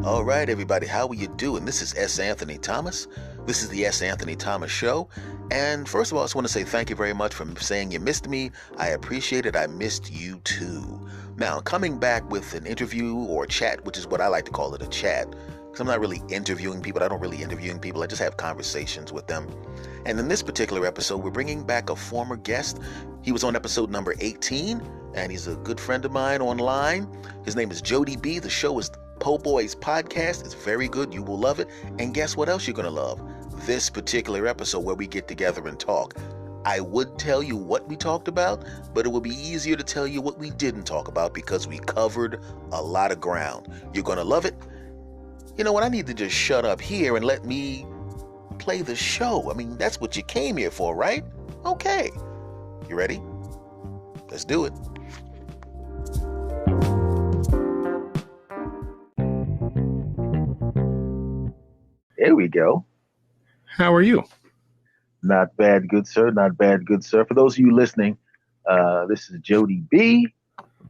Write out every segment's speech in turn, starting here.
All right, everybody, how are you doing? This is S. Anthony Thomas. This is the S. Anthony Thomas Show. And first of all, I just want to say thank you very much for saying you missed me. I appreciate it. I missed you too. Now, coming back with an interview or chat, which is what I like to call it, a chat, because I'm not really interviewing people. I don't really interview people. I just have conversations with them. And in this particular episode, we're bringing back a former guest. He was on episode number 18, and he's a good friend of mine online. His name is Jodie B. The show is Po Boys Podcast. It's very good. You will love it. And guess what else you're going to love? This particular episode where we get together and talk. I would tell you what we talked about, but it would be easier to tell you what we didn't talk about because we covered a lot of ground. You're going to love it. You know what? I need to just shut up here and let me play the show. I mean, that's what you came here for, right? Okay. You ready? Let's do it. There we go. How are you? Not bad, good sir. Not bad, good sir. For those of you listening, this is Jodie B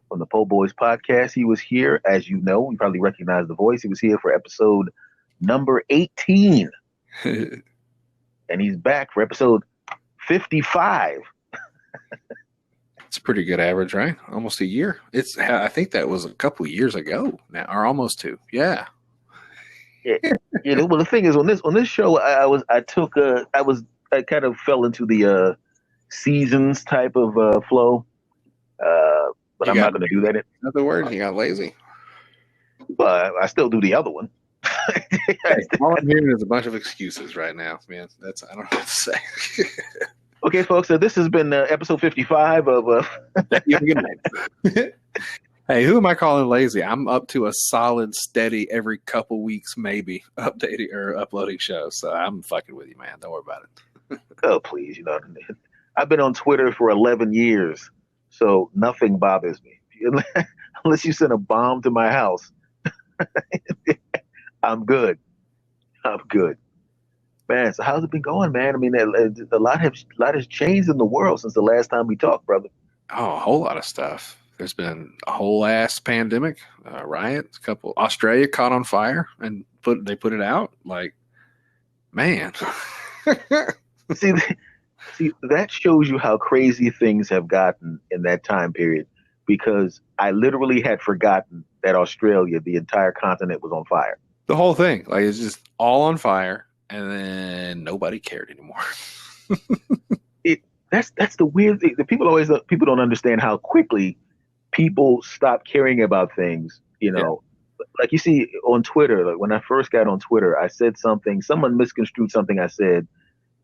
from the Po Boys Podcast. He was here, as you know. You probably recognize the voice. He was here for episode number 18. And he's back for episode 55. It's a pretty good average, right? Almost a year. I think that was a couple of years ago now, or almost two. Yeah. Yeah. Well, the thing is, on this show, I kind of fell into the seasons type of flow, but I'm not going to do that. In other words, you got lazy. But I still do the other one. All I'm hearing is a bunch of excuses right now, man. I don't know what to say. Okay, folks. So this has been episode 55 of. Hey, who am I calling lazy? I'm up to a solid, steady every couple weeks, maybe updating or uploading shows. So I'm fucking with you, man. Don't worry about it. Oh, please. I've been on Twitter for 11 years, so nothing bothers me. Unless you send a bomb to my house, I'm good. Man, so how's it been going, man? I mean, a lot has changed in the world since the last time we talked, brother. Oh, a whole lot of stuff. There's been a whole ass pandemic, riots, Australia caught on fire and they put it out. Like, man. See, that shows you how crazy things have gotten in that time period, because I literally had forgotten that Australia, the entire continent, was on fire. The whole thing, like, it's just all on fire, and then nobody cared anymore. That's the weird thing. People don't understand how quickly people stop caring about things, Yeah. Like you see on Twitter, like when I first got on Twitter, I said something, someone misconstrued something I said,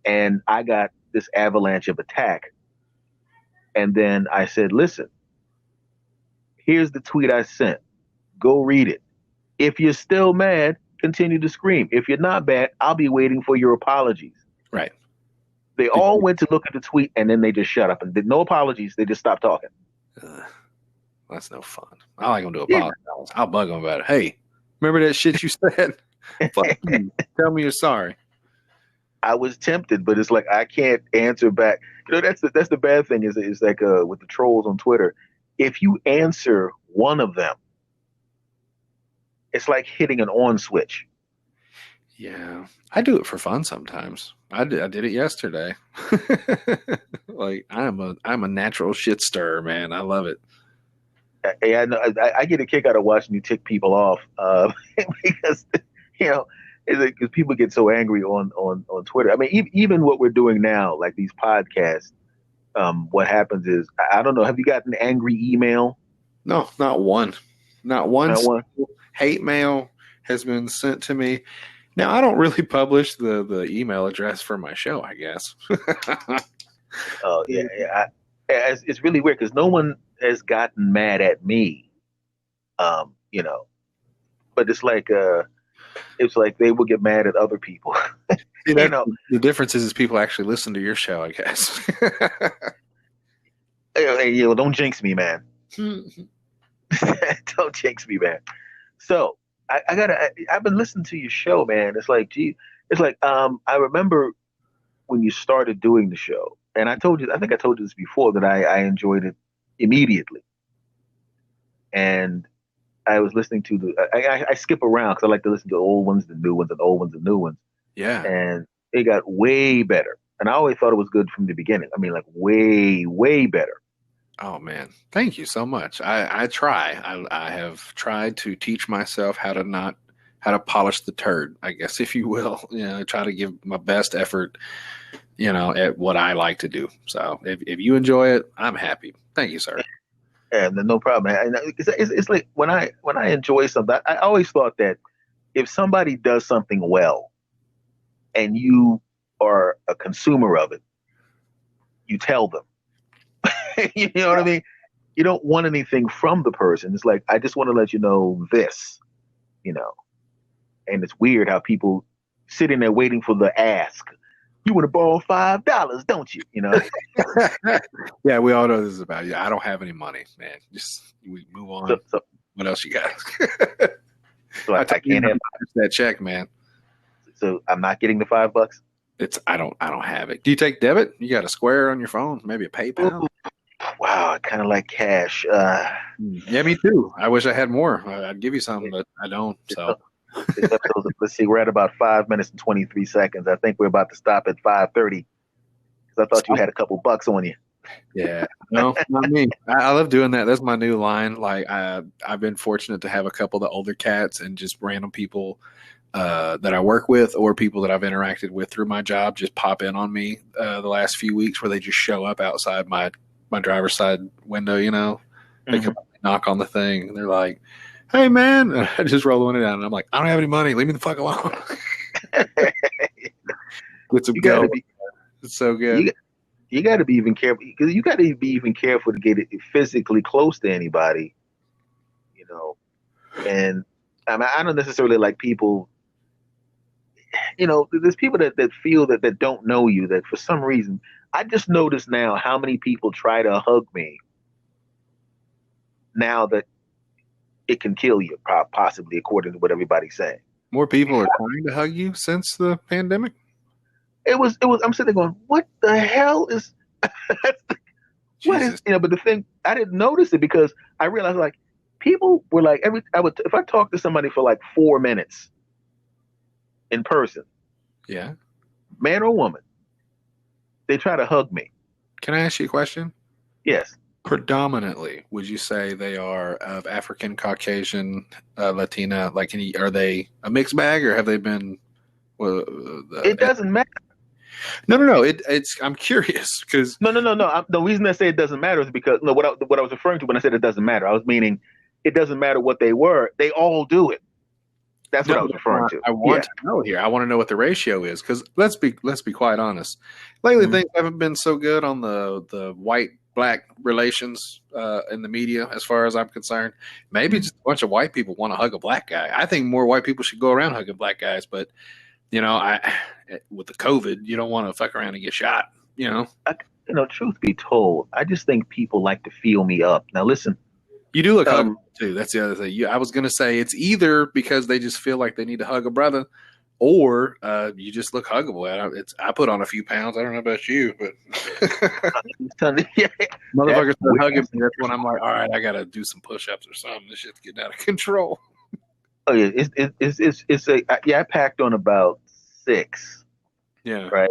and I got this avalanche of attack. And then I said, listen, here's the tweet I sent. Go read it. If you're still mad, continue to scream. If you're not mad, I'll be waiting for your apologies. Right. They all went to look at the tweet, and then they just shut up and did no apologies. They just stopped talking. That's no fun. I like them to apologize. Yeah. I'll bug them about it. Hey, remember that shit you said? Fuck you. Tell me you're sorry. I was tempted, but it's like I can't answer back. That's the bad thing is like with the trolls on Twitter. If you answer one of them, it's like hitting an on switch. Yeah, I do it for fun sometimes. I did it yesterday. Like I'm a natural shit stirrer, man. I love it. Yeah, I get a kick out of watching you tick people off because because people get so angry on Twitter. I mean, even what we're doing now, like these podcasts, what happens is I don't know. Have you gotten an angry email? No, not one. Not one. Hate mail has been sent to me. Now I don't really publish the email address for my show, I guess. Oh yeah. It's really weird because no one has gotten mad at me, but it's like they will get mad at other people. The difference is people actually listen to your show, I guess. Hey, don't jinx me, man. Don't jinx me, man. So I've been listening to your show, man. It's like, I remember when you started doing the show. And I think I told you this before, that I enjoyed it immediately. And I was listening to I skip around because I like to listen to old ones, the new ones, and old ones, and new ones. Yeah. And it got way better. And I always thought it was good from the beginning. I mean, like way, way better. Oh man, thank you so much. I try. I have tried to teach myself how to polish the turd, I guess, if you will. Try to give my best effort, at what I like to do. So if you enjoy it, I'm happy. Thank you, sir. And no problem. And it's like when I enjoy something, I always thought that if somebody does something well and you are a consumer of it, you tell them. You know what I mean? You don't want anything from the person. It's like, I just want to let you know this, and it's weird how people sitting there waiting for the ask. You want to borrow $5, don't you? Yeah, we all know this is about you. I don't have any money, man. Just we move on. So what else you got? I can't have that check, man. So I'm not getting the $5. I don't have it. Do you take debit? You got a Square on your phone? Maybe a PayPal? Ooh, wow, I kind of like cash. Yeah, me too. I wish I had more. I'd give you some, but I don't. So let's see. We're at about 5 minutes and 23 seconds. I think we're about to stop at 5:30 because I thought you had a couple bucks on you. Yeah, no, not me. I love doing that. That's my new line. Like I've been fortunate to have a couple of the older cats and just random people that I work with or people that I've interacted with through my job just pop in on me the last few weeks where they just show up outside my driver's side window. They come up and knock on the thing and they're like, "Hey man," and I just roll the window down and I'm like, "I don't have any money. Leave me the fuck alone." Get some go. It's so good. You got to be even careful because you got to be even careful to get it physically close to anybody, And I don't necessarily like people. There's people that feel that don't know you that for some reason. I just noticed now how many people try to hug me. Now that it can kill you, possibly according to what everybody's saying. More people are trying to hug you since the pandemic. It was. I'm sitting there going, what the hell is? What is? But the thing, I didn't notice it because I realized like people were like if I talk to somebody for like 4 minutes in person, yeah, man or woman, they try to hug me. Can I ask you a question? Yes. Predominantly, would you say they are of African, Caucasian, Latina? Like, are they a mixed bag, or have they been? It doesn't matter. No. It's. I'm curious because no. The reason I say it doesn't matter is because what I was referring to when I said it doesn't matter, I was meaning it doesn't matter what they were. They all do it. That's what I was referring to. I want to know here. I want to know what the ratio is because let's be quite honest. Lately, things haven't been so good on the white-black relations in the media, as far as I'm concerned. Maybe just a bunch of white people want to hug a black guy. I think more white people should go around hugging black guys, but with the COVID, you don't want to fuck around and get shot. Truth be told, I just think people like to feel me up. Now, listen. You do look huggable too. That's the other thing. I was going to say it's either because they just feel like they need to hug a brother, or you just look huggable. I put on a few pounds. I don't know about you, but motherfuckers start hugging me. That's when I'm like, all right, I got to do some push-ups or something. This shit's getting out of control. Oh yeah, I packed on about 6. Yeah. Right.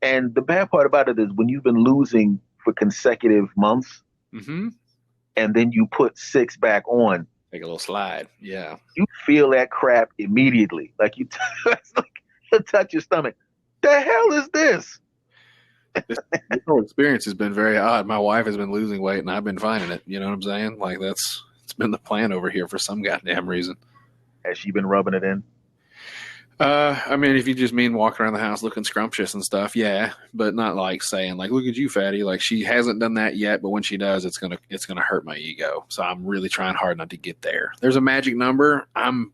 And the bad part about it is when you've been losing for consecutive months. Mm-hmm. And then you put 6 back on. Take a little slide. Yeah. You feel that crap immediately. Like you touch your stomach. The hell is this? This whole experience has been very odd. My wife has been losing weight and I've been finding it. You know what I'm saying? Like it's been the plan over here for some goddamn reason. Has she been rubbing it in? I mean, if you just mean walking around the house looking scrumptious and stuff, yeah, but not like saying like, "Look at you, fatty." Like she hasn't done that yet, but when she does, it's gonna hurt my ego. So I'm really trying hard not to get there. There's a magic number. I'm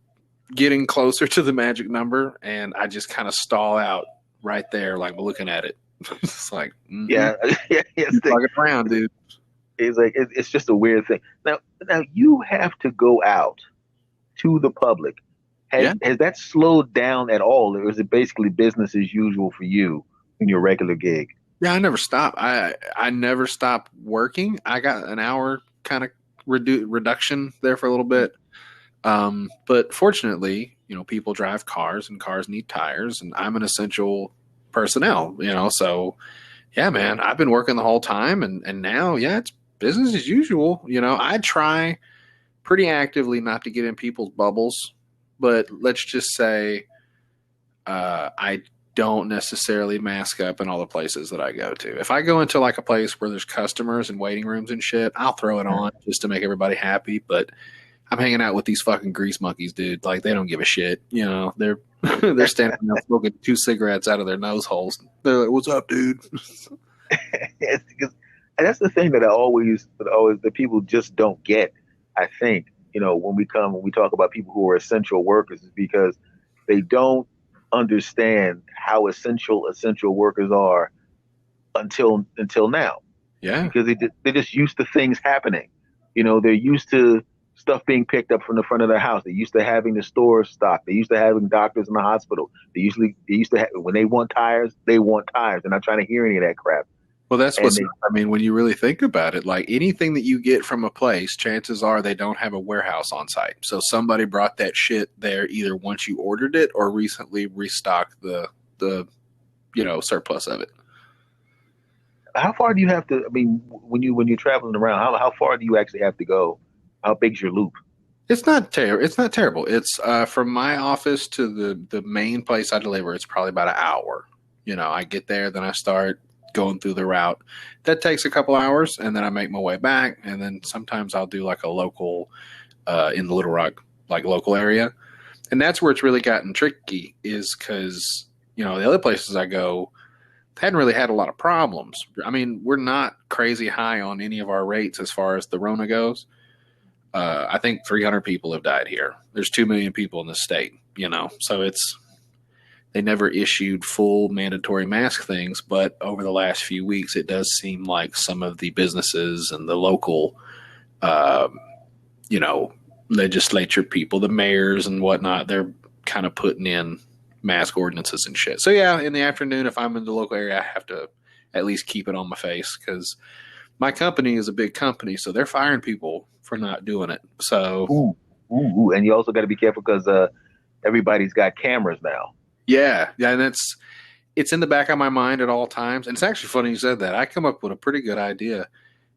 getting closer to the magic number, and I just kind of stall out right there, like looking at it. It's like, yeah, walking around, dude. It's like it's just a weird thing. Now you have to go out to the public. Has that slowed down at all, or is it basically business as usual for you in your regular gig? Yeah, I never stop. I never stop working. I got an hour kind of reduction there for a little bit. But fortunately, people drive cars and cars need tires, and I'm an essential personnel, so yeah, man, I've been working the whole time, and now, yeah, it's business as usual. I try pretty actively not to get in people's bubbles, but let's just say I don't necessarily mask up in all the places that I go to. If I go into like a place where there's customers and waiting rooms and shit, I'll throw it on just to make everybody happy. But I'm hanging out with these fucking grease monkeys, dude. Like, they don't give a shit. They're they're standing there smoking 2 cigarettes out of their nose holes. They're like, "What's up, dude?" It's because, and that's the thing that people just don't get. I think when we talk about people who are essential workers, is because they don't understand how essential workers are until now. Yeah, because they're just used to things happening. They're used to stuff being picked up from the front of their house. They're used to having the stores stocked. They're used to having doctors in the hospital. They used to have, when they want tires, they want tires. They're not trying to hear any of that crap. well, that's when you really think about it, like anything that you get from a place, chances are they don't have a warehouse on site. So somebody brought that shit there either once you ordered it or recently restocked the surplus of it. How far do you have to? I mean, when you're traveling around, how far do you actually have to go? How big's your loop? It's not terrible. It's not terrible. It's from my office to the main place I deliver. It's probably about an hour. I get there, then I start going through the route. That takes a couple hours, and then I make my way back. And then sometimes I'll do like a local in the Little Rock, like local area, and that's where it's really gotten tricky. Is because the other places I go hadn't really had a lot of problems. I mean, we're not crazy high on any of our rates as far as the Rona goes. I think 300 people have died here. There's 2 million people in the state, so they never issued full mandatory mask things, but over the last few weeks, it does seem like some of the businesses and the local, legislature people, the mayors and whatnot, they're kind of putting in mask ordinances and shit. So yeah, in the afternoon, if I'm in the local area, I have to at least keep it on my face because my company is a big company, so they're firing people for not doing it. So, and you also got to be careful because everybody's got cameras now. Yeah, and it's in the back of my mind at all times. And it's actually funny you said that. I come up with a pretty good idea.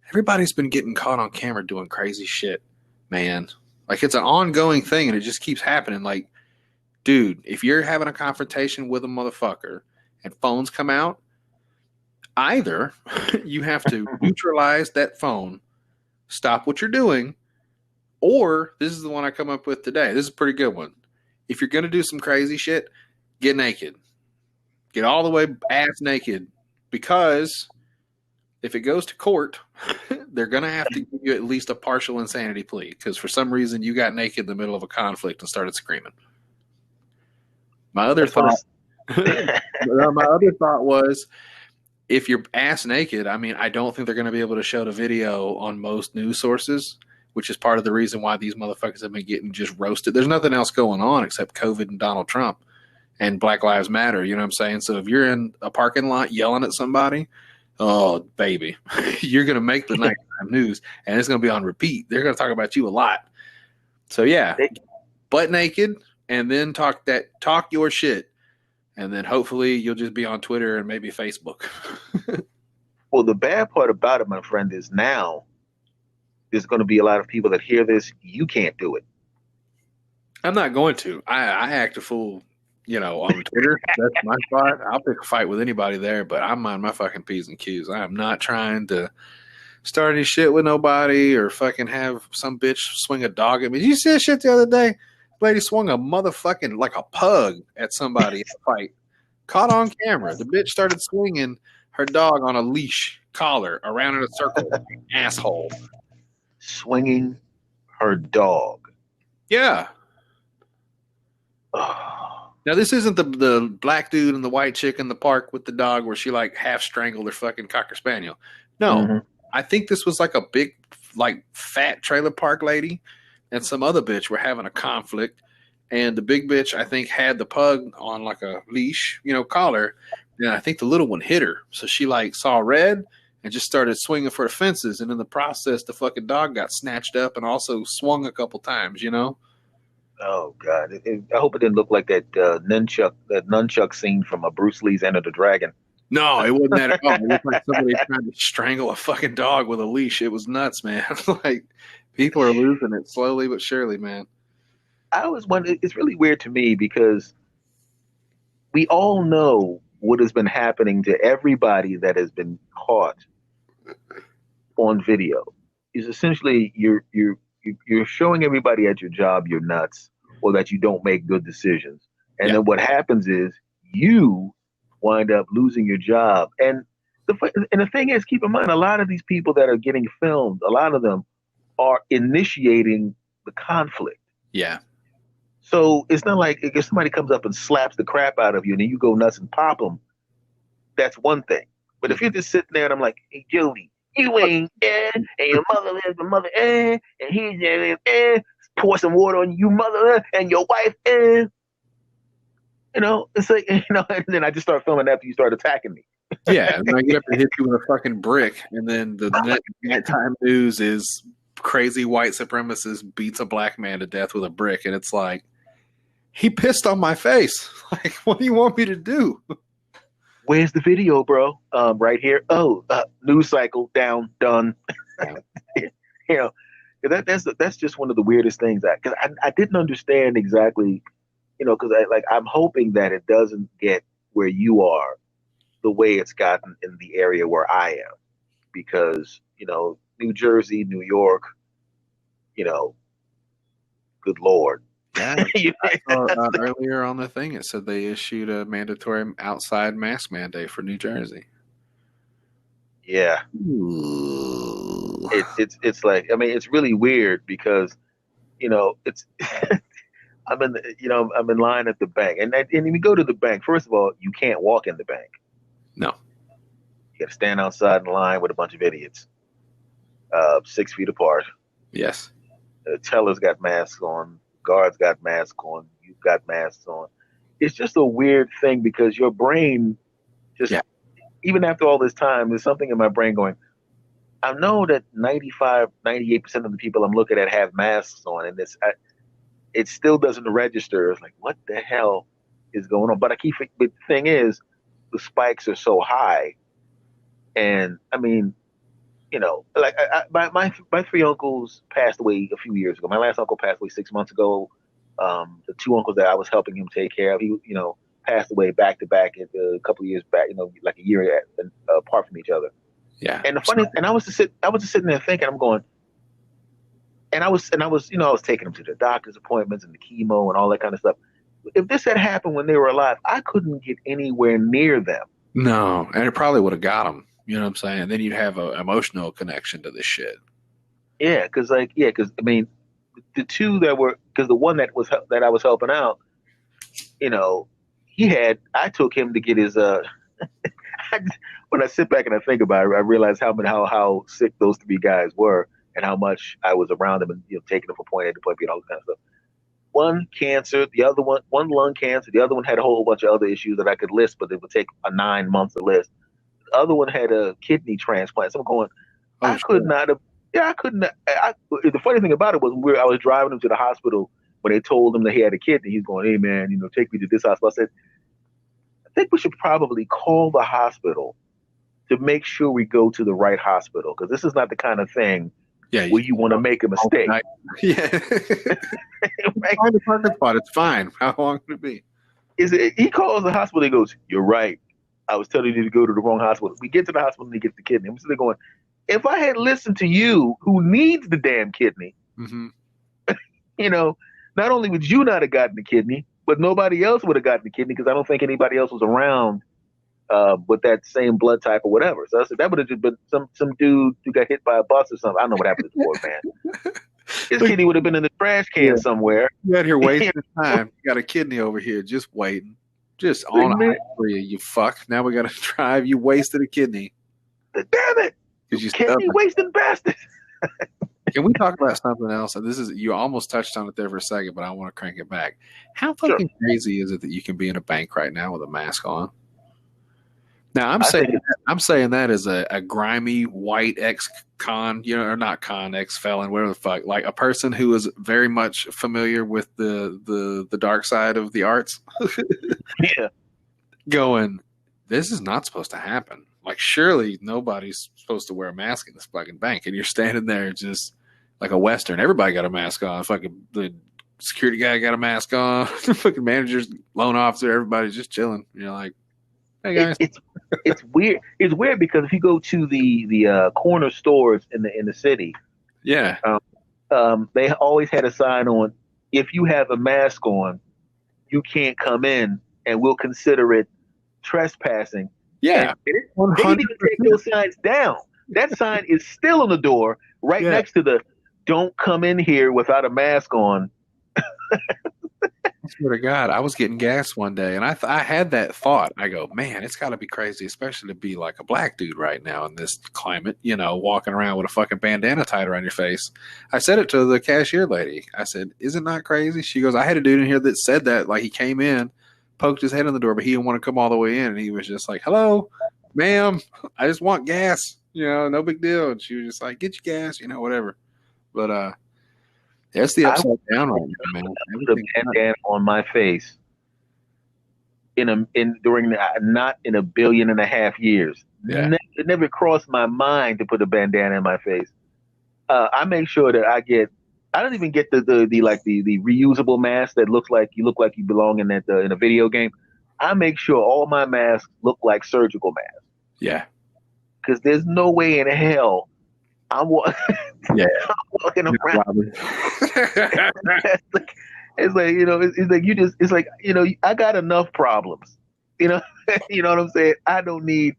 Everybody's been getting caught on camera doing crazy shit, man. Like, it's an ongoing thing, and it just keeps happening. Like, dude, if you're having a confrontation with a motherfucker and phones come out, either you have to neutralize that phone, stop what you're doing, or this is the one I come up with today. This is a pretty good one. If you're going to do some crazy shit, get naked. Get all the way ass naked, because if it goes to court, they're going to have to give you at least a partial insanity plea because for some reason you got naked in the middle of a conflict and started screaming. My other thought was, if you're ass naked, I mean, I don't think they're going to be able to show the video on most news sources, which is part of the reason why these motherfuckers have been getting just roasted. There's nothing else going on except COVID and Donald Trump and Black Lives Matter. You know what I'm saying? So if you're in a parking lot yelling at somebody, oh, baby, you're going to make the nighttime news and it's going to be on repeat. They're going to talk about you a lot. So yeah, butt naked and then talk your shit. And then hopefully you'll just be on Twitter and maybe Facebook. Well, the bad part about it, my friend, is now there's going to be a lot of people that hear this. You can't do it. I'm not going to. I act a fool, on Twitter. That's my spot. I'll pick a fight with anybody there, but I mind my fucking P's and Q's. I am not trying to start any shit with nobody or fucking have some bitch swing a dog at me. Did you see that shit the other day? Lady swung a motherfucking like a pug at somebody in a fight. Caught on camera. The bitch started swinging her dog on a leash collar around in a circle. Asshole. Swinging her dog. Yeah. Now, this isn't the black dude and the white chick in the park with the dog where she like half strangled her fucking Cocker Spaniel. No. Mm-hmm. I think this was like a big, like fat trailer park lady and some other bitch were having a conflict. And the big bitch, I think, had the pug on like a leash, collar. And I think the little one hit her. So she like saw red and just started swinging for the fences. And in the process, the fucking dog got snatched up and also swung a couple times, Oh God! I hope it didn't look like that nunchuck scene from a Bruce Lee's Enter the Dragon. No, it wasn't that at all. It looked like somebody trying to strangle a fucking dog with a leash. It was nuts, man. Like, people are losing it slowly but surely, man. I always wonder. It's really weird to me because we all know what has been happening to everybody that has been caught on video. Is essentially you're showing everybody at your job you're nuts or that you don't make good decisions, and Yeah. then what happens is you wind up losing your job. And the thing is, keep in mind, a lot of these people that are getting filmed, a lot of them are initiating the conflict. Yeah. So it's not like if somebody comes up and slaps the crap out of you and then you go nuts and pop them, that's one thing. But if you're just sitting there and I'm like, hey, Jody, you ain't and your mother is the mother, and he's pour some water on you, mother, and your wife, it's like, and then I just start filming after you start attacking me. Yeah, and I get up and hit you with a fucking brick, and then the nighttime news is crazy white supremacist beats a black man to death with a brick, and it's like, he pissed on my face. Like, what do you want me to do? Where's the video, bro? Right here. Oh, news cycle down, done. That's just one of the weirdest things because I didn't understand exactly, because I'm hoping that it doesn't get where you are the way it's gotten in the area where I am, because New Jersey, New York, good Lord. Yeah, I saw, earlier on the thing, it said they issued a mandatory outside mask mandate for New Jersey. Yeah, it's like, I mean, it's really weird because it's I'm in line at the bank, and when you go to the bank, first of all, you can't walk in the bank. No, you got to stand outside in line with a bunch of idiots, 6 feet apart. Yes, the tellers got masks on, guards got masks on, you've got masks on. It's just a weird thing because your brain even after all this time, there's something in my brain going, I know that 95, 98% of the people I'm looking at have masks on, and it still doesn't register. It's like, what the hell is going on? But the thing is, the spikes are so high. And I mean, like my three uncles passed away a few years ago. My last uncle passed away 6 months ago. The two uncles that I was helping him take care of, he passed away back to back a couple of years back. Like a year apart from each other. Yeah. And I was just sitting there thinking, I'm going, and I was taking them to the doctor's appointments and the chemo and all that kind of stuff. If this had happened when they were alive, I couldn't get anywhere near them. No, and it probably would have got them. You know what I'm saying? And then you'd have an emotional connection to this shit. Yeah, because I mean, the two because the one that I was helping out, I took him to get his when I sit back and I think about it, I realize how sick those three guys were and how much I was around them and taking them from point A to point B and all this kind of stuff. One cancer, the other one lung cancer, the other one had a whole bunch of other issues that I could list, but it would take 9 months to list. The other one had a kidney transplant. So I'm going, I couldn't. The funny thing about it was I was driving him to the hospital when they told him that he had a kidney. He's going, hey man, take me to this hospital. I said, I think we should probably call the hospital to make sure we go to the right hospital, because this is not the kind of thing where you want to make a mistake. Yeah. Find a parking spot. It's fine. How long would it be? He calls the hospital. He goes, you're right. I was telling you to go to the wrong hospital. We get to the hospital and he gets the kidney. I'm sitting there going, if I had listened to you, who needs the damn kidney, not only would you not have gotten the kidney, but nobody else would have gotten the kidney, because I don't think anybody else was around with that same blood type or whatever. So I said that would have just been some dude who got hit by a bus or something. I don't know what happened to the poor man. His kidney would have been in the trash can somewhere. You out here wasting time. You got a kidney over here just waiting. Just on ice for you fuck. Now we got to drive. You wasted a kidney. Damn it. You kidney wasting bastard. Can we talk about something else? You almost touched on it there for a second, but I want to crank it back. How fucking crazy is it that you can be in a bank right now with a mask on? Now I think I'm saying that as a grimy white ex-con, or not con, ex-felon, whatever the fuck, like a person who is very much familiar with the dark side of the arts, yeah. going, this is not supposed to happen. Like, surely nobody's supposed to wear a mask in this fucking bank, and you're standing there just like a Western. Everybody got a mask on. Fucking the security guy got a mask on. The fucking manager's, loan officer, everybody's just chilling. You're like, hey guys. It's weird. It's weird because if you go to the corner stores in the city, Yeah. They always had a sign on: if you have a mask on, you can't come in, and we'll consider it trespassing. Yeah. And they didn't even take those signs down. That sign is still on the door, right next to the "Don't come in here without a mask on." I swear to God, I was getting gas one day, and I had that thought. I go, man, it's got to be crazy, especially to be like a black dude right now in this climate, walking around with a fucking bandana tied around your face. I said it to the cashier lady. I said, is it not crazy? She goes, I had a dude in here that said that. Like, he came in, poked his head in the door, but he didn't want to come all the way in, and he was just like, hello, ma'am, I just want gas. No big deal. And she was just like, get your gas, whatever. But, that's the upside down right now, man. The bandana on my face not in 1.5 billion years. Yeah. It never crossed my mind to put a bandana in my face. I make sure that I don't even get the reusable mask that look like you belong in a video game. I make sure all my masks look like surgical masks. Yeah. Because there's no way in hell I'm walking around. I got enough problems. You know what I'm saying? I don't need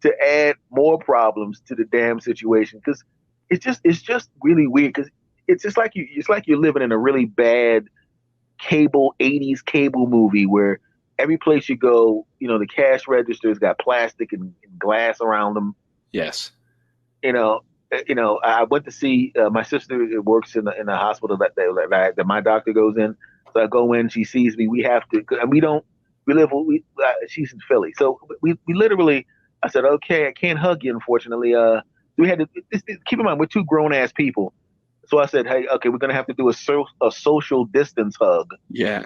to add more problems to the damn situation, because it's just really weird, because it's like you're living in a really bad 80s cable movie where every place you go, the cash registers got plastic and glass around them. Yes. I went to see my sister works in the hospital that my doctor goes in. So I go in, she sees me. We have to, and she's in Philly. So we literally, I said, okay, I can't hug you, unfortunately. We had to keep in mind, we're two grown ass people. So I said, hey, okay, we're going to have to do a social distance hug. Yeah.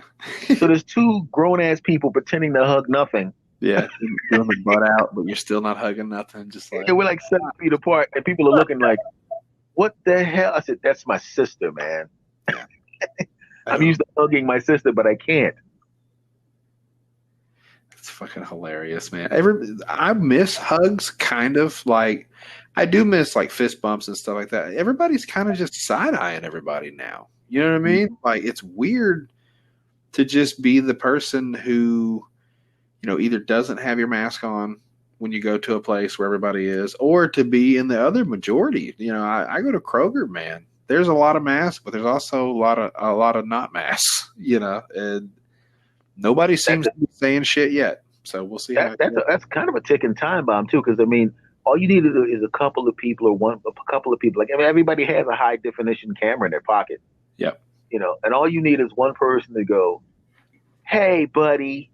So there's two grown ass people pretending to hug nothing. Yeah, doing the butt out, but you're still not hugging nothing. Just like, and we're like 7 feet apart, and people are looking like, "What the hell?" I said, "That's my sister, man." I'm used to hugging my sister, but I can't. It's fucking hilarious, man. I miss hugs, kind of like I do miss like fist bumps and stuff like that. Everybody's kind of just side eyeing everybody now. You know what I mean? Mm-hmm. Like, it's weird to just be the person who, either doesn't have your mask on when you go to a place where everybody is, or to be in the other majority. I go to Kroger, man. There's a lot of masks, but there's also a lot of not masks. And nobody seems to be saying shit yet. So we'll see. That's kind of a ticking time bomb too, because all you need is a couple of people a couple of people. Everybody has a high definition camera in their pocket. Yep. And all you need is one person to go, "Hey, buddy.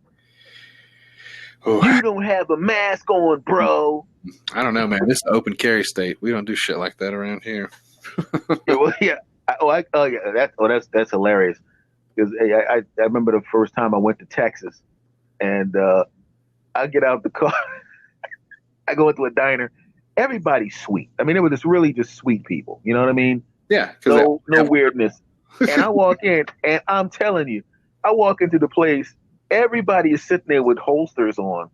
You don't have a mask on, bro." I don't know, man. This is open carry state. We don't do shit like that around here. That's hilarious. Because I remember the first time I went to Texas, and I get out the car, I go into a diner. Everybody's sweet. It was just really just sweet people. You know what I mean? Yeah. No weirdness. And I walk in, and I'm telling you, I walk into the place. Everybody is sitting there with holsters on.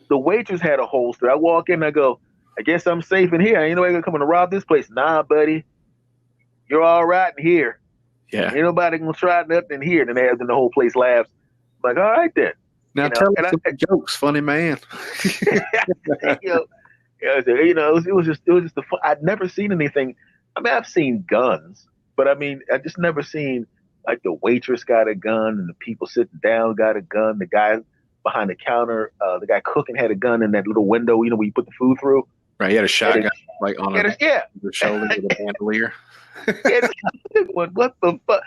The waitress had a holster. I walk in, I go, I guess I'm safe in here. Ain't nobody gonna come and rob this place. Nah, buddy, you're all right in here. Yeah. Ain't nobody gonna try nothing here. Then the whole place laughs. I'm like, all right then. Now tell us some jokes, funny man. It was just the fun. I'd never seen anything. I've seen guns, but I just never seen. Like, the waitress got a gun, and the people sitting down got a gun. The guy behind the counter, the guy cooking had a gun in that little window, where you put the food through. Right, he had a shotgun on the shoulder with a bandolier. What the fuck?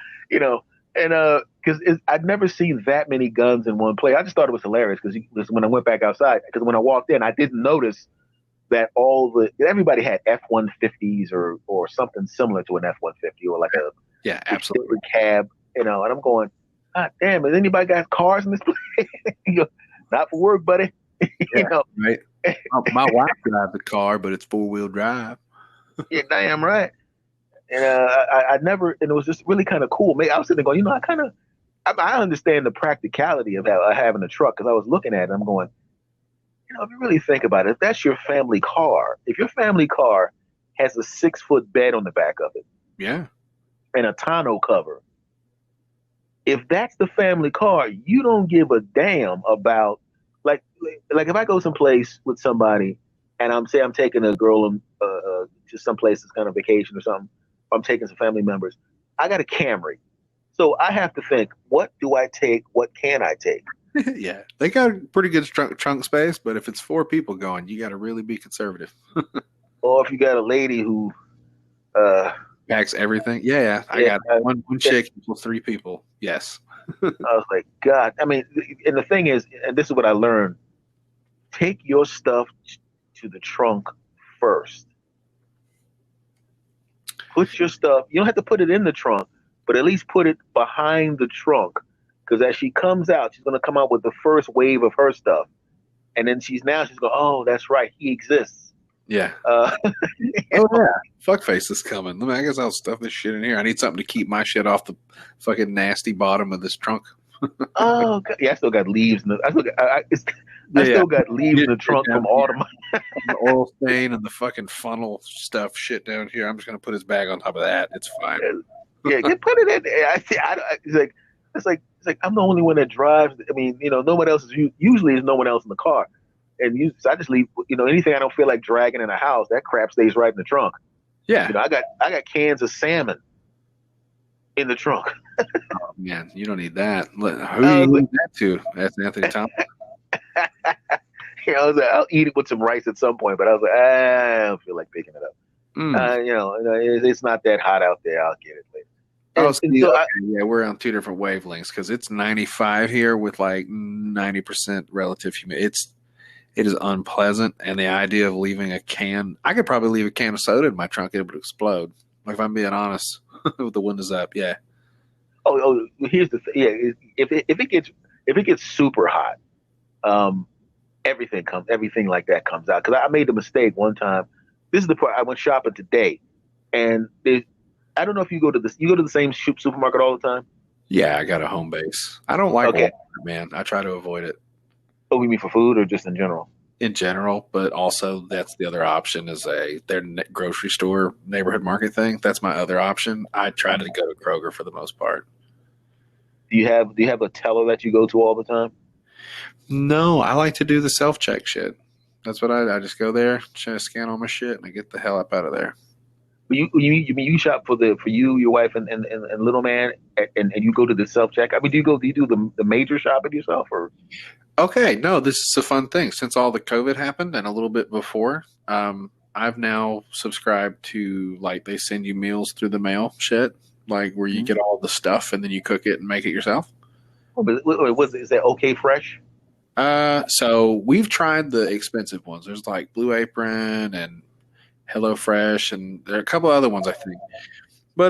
And because I'd never seen that many guns in one place. I just thought it was hilarious because when I went back outside, because when I walked in, I didn't notice that everybody had F-150s or something similar to an F-150 or like a Yeah, absolutely. cab, and I'm going, God damn, has anybody got cars in this place? He goes, not for work, buddy. Right. My wife drives the car, but it's 4-wheel drive. Yeah, damn right. And I never, and it was just really kind of cool. Maybe I was sitting there going, I understand the practicality of having a truck because I was looking at it. And I'm going, if you really think about it, if that's your family car, if your family car has a 6-foot bed on the back of it, yeah, and a tonneau cover, if that's the family car, you don't give a damn about like if I go someplace with somebody and I'm taking a girl to some place that's kind of vacation or something. I'm taking some family members. I got a Camry. So I have to think, what do I take? What can I take? Yeah. They got pretty good trunk space, but if it's 4 people going, you got to really be conservative. Or if you got a lady who packs everything. Yeah. I got one chick equals 3 people. Yes. I was like, God. I mean, and the thing is, and this is what I learned, take your stuff to the trunk first. Put your stuff, you don't have to put it in the trunk, but at least put it behind the trunk. Because as she comes out, she's going to come out with the first wave of her stuff. And then she's going, oh, that's right. He exists. Yeah. Oh, yeah. Fuckface is coming. I guess I'll stuff this shit in here. I need something to keep my shit off the fucking nasty bottom of this trunk. Oh, God. Yeah, I still got leaves. I still got leaves in the trunk from autumn. The oil stain and the fucking funnel stuff shit down here. I'm just going to put his bag on top of that. It's fine. Yeah, put it in there. It's like I'm the only one that drives. I mean, no one else is. Usually, there's no one else in the car, and so I just leave. Anything I don't feel like dragging in a house, that crap stays right in the trunk. Yeah, I got cans of salmon in the trunk. Oh, man, you don't need that. Who do you need that to? That's Anthony Thomas. I was like, I'll eat it with some rice at some point, but I was like, I don't feel like picking it up. It's not that hot out there. I'll get it later. Yeah, we're on 2 different wavelengths because it's 95 here with like 90% relative humidity. It is unpleasant, and the idea of leaving a can, I could probably leave a can of soda in my trunk, it would explode. Like if I'm being honest, with the windows up, yeah. Oh, here's the thing. Yeah, if it gets super hot, everything like that comes out. Because I made the mistake one time. This is the part I went shopping today, and I don't know if you go to the same supermarket all the time. Yeah, I got a home base. I don't like Walmart, man. I try to avoid it. Oh, you mean for food or just in general? In general, but also that's the other option is their grocery store neighborhood market thing. That's my other option. I try to go to Kroger for the most part. Do you have a teller that you go to all the time? No, I like to do the self-check shit. That's what I just go there, scan all my shit, and I get the hell up out of there. You shop for you, your wife, and little man, and you go to the self-check? I mean, do you do the major shopping yourself or? Okay, no, this is a fun thing. Since all the COVID happened and a little bit before, I've now subscribed to like they send you meals through the mail shit, like where you get all the stuff and then you cook it and make it yourself. Oh, but is that OK Fresh? So we've tried the expensive ones. There's like Blue Apron and HelloFresh, and there are a couple other ones I think, but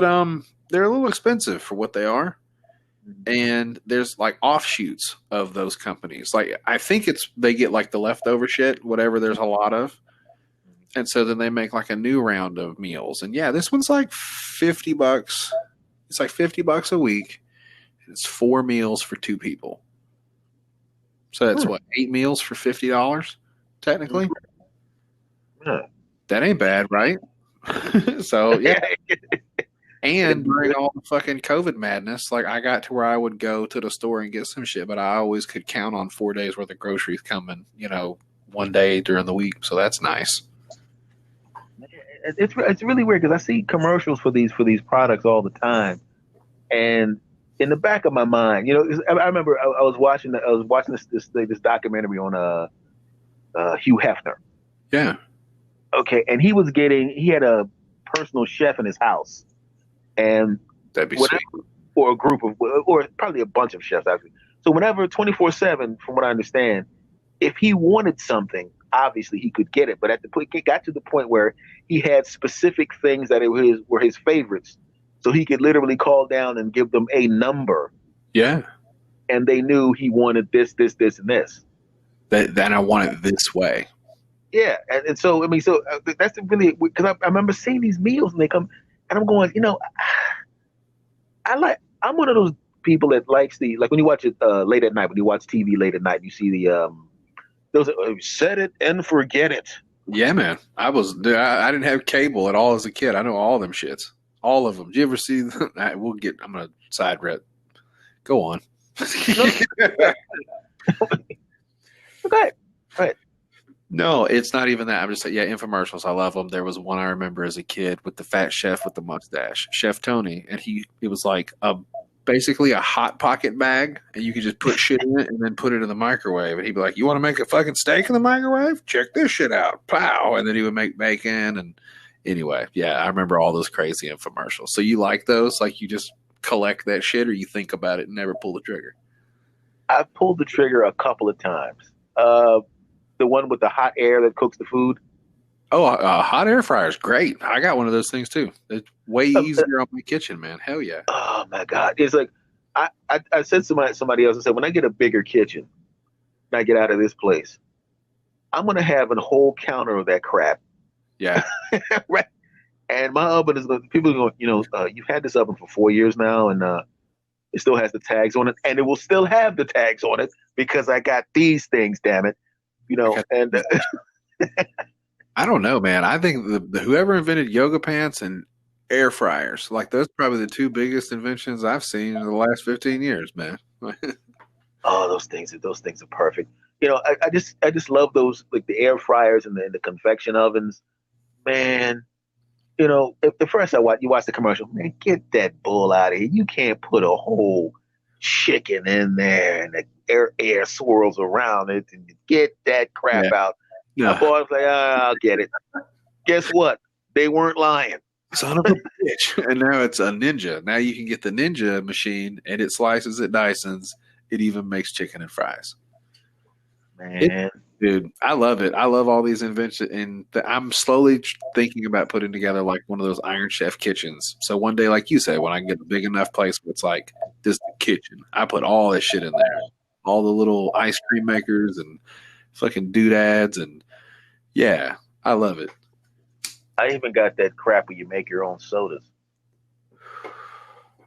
they're a little expensive for what they are. And there's like offshoots of those companies. Like I think they get like the leftover shit, whatever there's a lot of. And so then they make like a new round of meals. And yeah, this one's like $50. It's like $50 a week. It's 4 meals for 2 people. So that's what, 8 meals for $50 technically? Yeah. That ain't bad, right? So yeah. And during all the fucking COVID madness, like I got to where I would go to the store and get some shit, but I always could count on 4 days worth of groceries coming, one day during the week. So that's nice. It's really weird because I see commercials for these products all the time, and in the back of my mind, I remember I was watching this documentary on Hugh Hefner. Yeah. Okay, and he had a personal chef in his house. And that'd be sweet. or a group of, or probably a bunch of chefs actually. So whenever 24/7, from what I understand, if he wanted something, obviously he could get it. But at the point, it got to the point where he had specific things that were his favorites, so he could literally call down and give them a number. Yeah. And they knew he wanted this, this, this, and this. That I want it this way. Yeah, and so I mean, so that's really because I remember seeing these meals and they come, and I'm going, I'm one of those people that likes like when you watch it late at night, when you watch TV late at night, you see those set it and forget it. Yeah, man. I didn't have cable at all as a kid. I know all them shits, all of them. Did you ever see? I'm gonna side rep. Go on. Okay. Right. No, it's not even that. I'm just saying, yeah, infomercials. I love them. There was one I remember as a kid with the fat chef with the mustache, Chef Tony, and it was like basically a hot pocket bag, and you could just put shit in it and then put it in the microwave. And he'd be like, "You want to make a fucking steak in the microwave? Check this shit out, pow!" And then he would make bacon. And anyway, yeah, I remember all those crazy infomercials. So you like those? Like you just collect that shit, or you think about it and never pull the trigger? I've pulled the trigger a couple of times. The one with the hot air that cooks the food. Oh, hot air fryer is great. I got one of those things too. It's way easier on my kitchen, man. Hell yeah. Oh my God. It's like, I said to somebody else, I said, when I get a bigger kitchen and I get out of this place, I'm going to have a whole counter of that crap. Yeah. Right. And my oven is going, people are going, you've had this oven for 4 years now and it still has the tags on it and it will still have the tags on it because I got these things, damn it. And I don't know, man. I think whoever invented yoga pants and air fryers, like those, are probably the two biggest inventions I've seen in the last 15 years, man. Oh, those things are perfect. I just love those, like the air fryers and the convection ovens, man. If the first you watch the commercial, man, get that bull out of here. You can't put a whole chicken in there and the air swirls around it and get that crap out. My boy was like, I'll get it. Guess what? They weren't lying. Son of a bitch. And now it's a Ninja. Now you can get the Ninja machine and it slices it, Dysons. It even makes chicken and fries. Man. Dude, I love it. I love all these inventions. And I'm slowly thinking about putting together like one of those Iron Chef kitchens. So one day, like you say, when I get a big enough place where it's like this kitchen, I put all this shit in there. All the little ice cream makers and fucking doodads. And yeah, I love it. I even got that crap where you make your own sodas.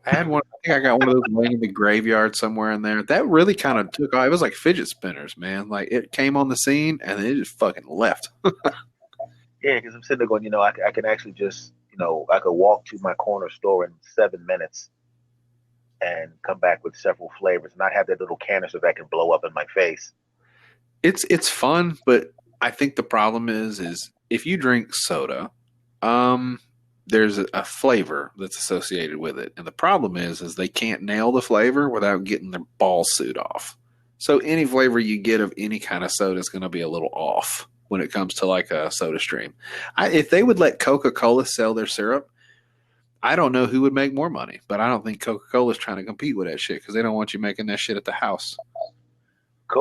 I had one. I think I got one of those laying in the graveyard somewhere in there. That really kind of took off. It was like fidget spinners, man. Like it came on the scene and then it just fucking left. Yeah, because I'm sitting there going, I can actually just, I could walk to my corner store in 7 minutes and come back with several flavors, and not have that little canister that can blow up in my face. It's fun, but I think the problem is if you drink soda, there's a flavor that's associated with it. And the problem is they can't nail the flavor without getting their ball suit off. So any flavor you get of any kind of soda is going to be a little off when it comes to like a soda stream. If they would let Coca-Cola sell their syrup, I don't know who would make more money, but I don't think Coca-Cola is trying to compete with that shit because they don't want you making that shit at the house.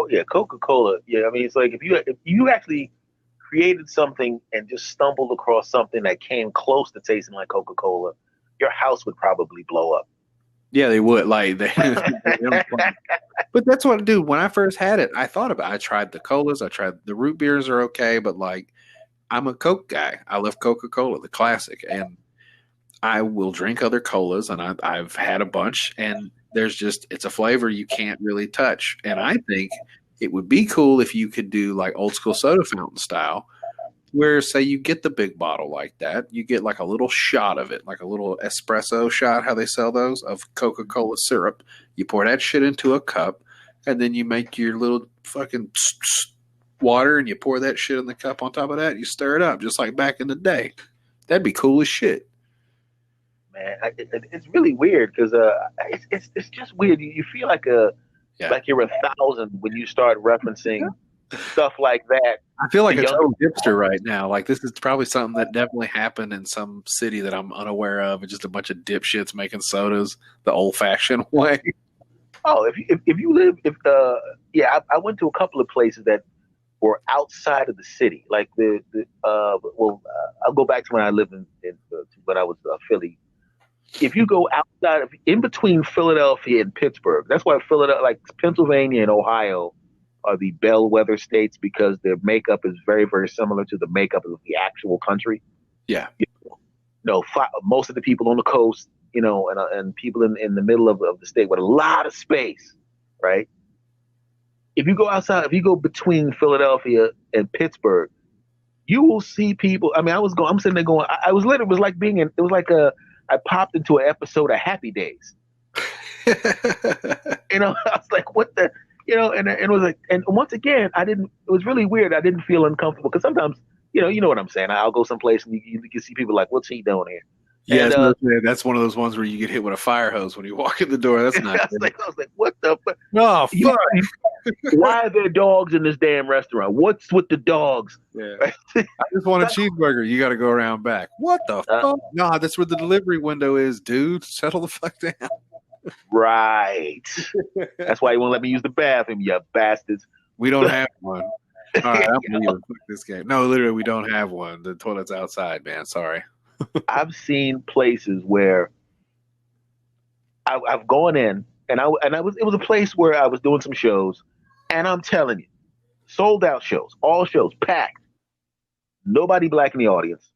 Yeah, Coca-Cola. Yeah, I mean, it's like if you actually created something and just stumbled across something that came close to tasting like Coca-Cola, your house would probably blow up. Yeah, they would. Like, but that's what, dude. When I first had it, I tried the colas. I tried the root beers are okay, but like, I'm a Coke guy. I love Coca-Cola, the classic, and I will drink other colas, and I've had a bunch, and it's a flavor you can't really touch. And I think it would be cool if you could do like old school soda fountain style, where say you get the big bottle like that, you get like a little shot of it, like a little espresso shot, how they sell those, of Coca-Cola syrup. You pour that shit into a cup, and then you make your little fucking water, and you pour that shit in the cup on top of that, and you stir it up just like back in the day. That'd be cool as shit. Man, it's really weird because it's just weird. You feel like like you're 1,000 when you start referencing stuff like that. I feel like The a young- total hipster right now. Like this is probably something that definitely happened in some city that I'm unaware of, and just a bunch of dipshits making sodas the old-fashioned way. Oh, if you live, I went to a couple of places that were outside of the city. Like I'll go back to when I lived when I was Philly. If you go outside of, in between Philadelphia and Pittsburgh, that's why Philadelphia, like Pennsylvania and Ohio, are the bellwether states because their makeup is very, very similar to the makeup of the actual country. Yeah. Most of the people on the coast, and people in the middle of the state with a lot of space, right? If you go outside, if you go between Philadelphia and Pittsburgh, you will see people. I mean, I'm sitting there going, I was literally, it was like I popped into an episode of Happy Days. I was like, what the, and it was like, and once again, it was really weird. I didn't feel uncomfortable because sometimes, you know what I'm saying? I'll go someplace and you can see people like, what's he doing here? Yeah, that's one of those ones where you get hit with a fire hose when you walk in the door. That's not. I was like, what the fuck? No, fuck. Why are there dogs in this damn restaurant? What's with the dogs? Yeah. I just want a cheeseburger. You got to go around back. What the fuck? No, that's where the delivery window is, dude. Settle the fuck down. Right. That's why you won't let me use the bathroom, you bastards. We don't have one. All right, I'm leaving. Fuck this game. No, literally, we don't have one. The toilet's outside, man. Sorry. I've seen places where I've gone in, and it was a place where I was doing some shows, and I'm telling you, sold out shows, all shows packed, nobody black in the audience,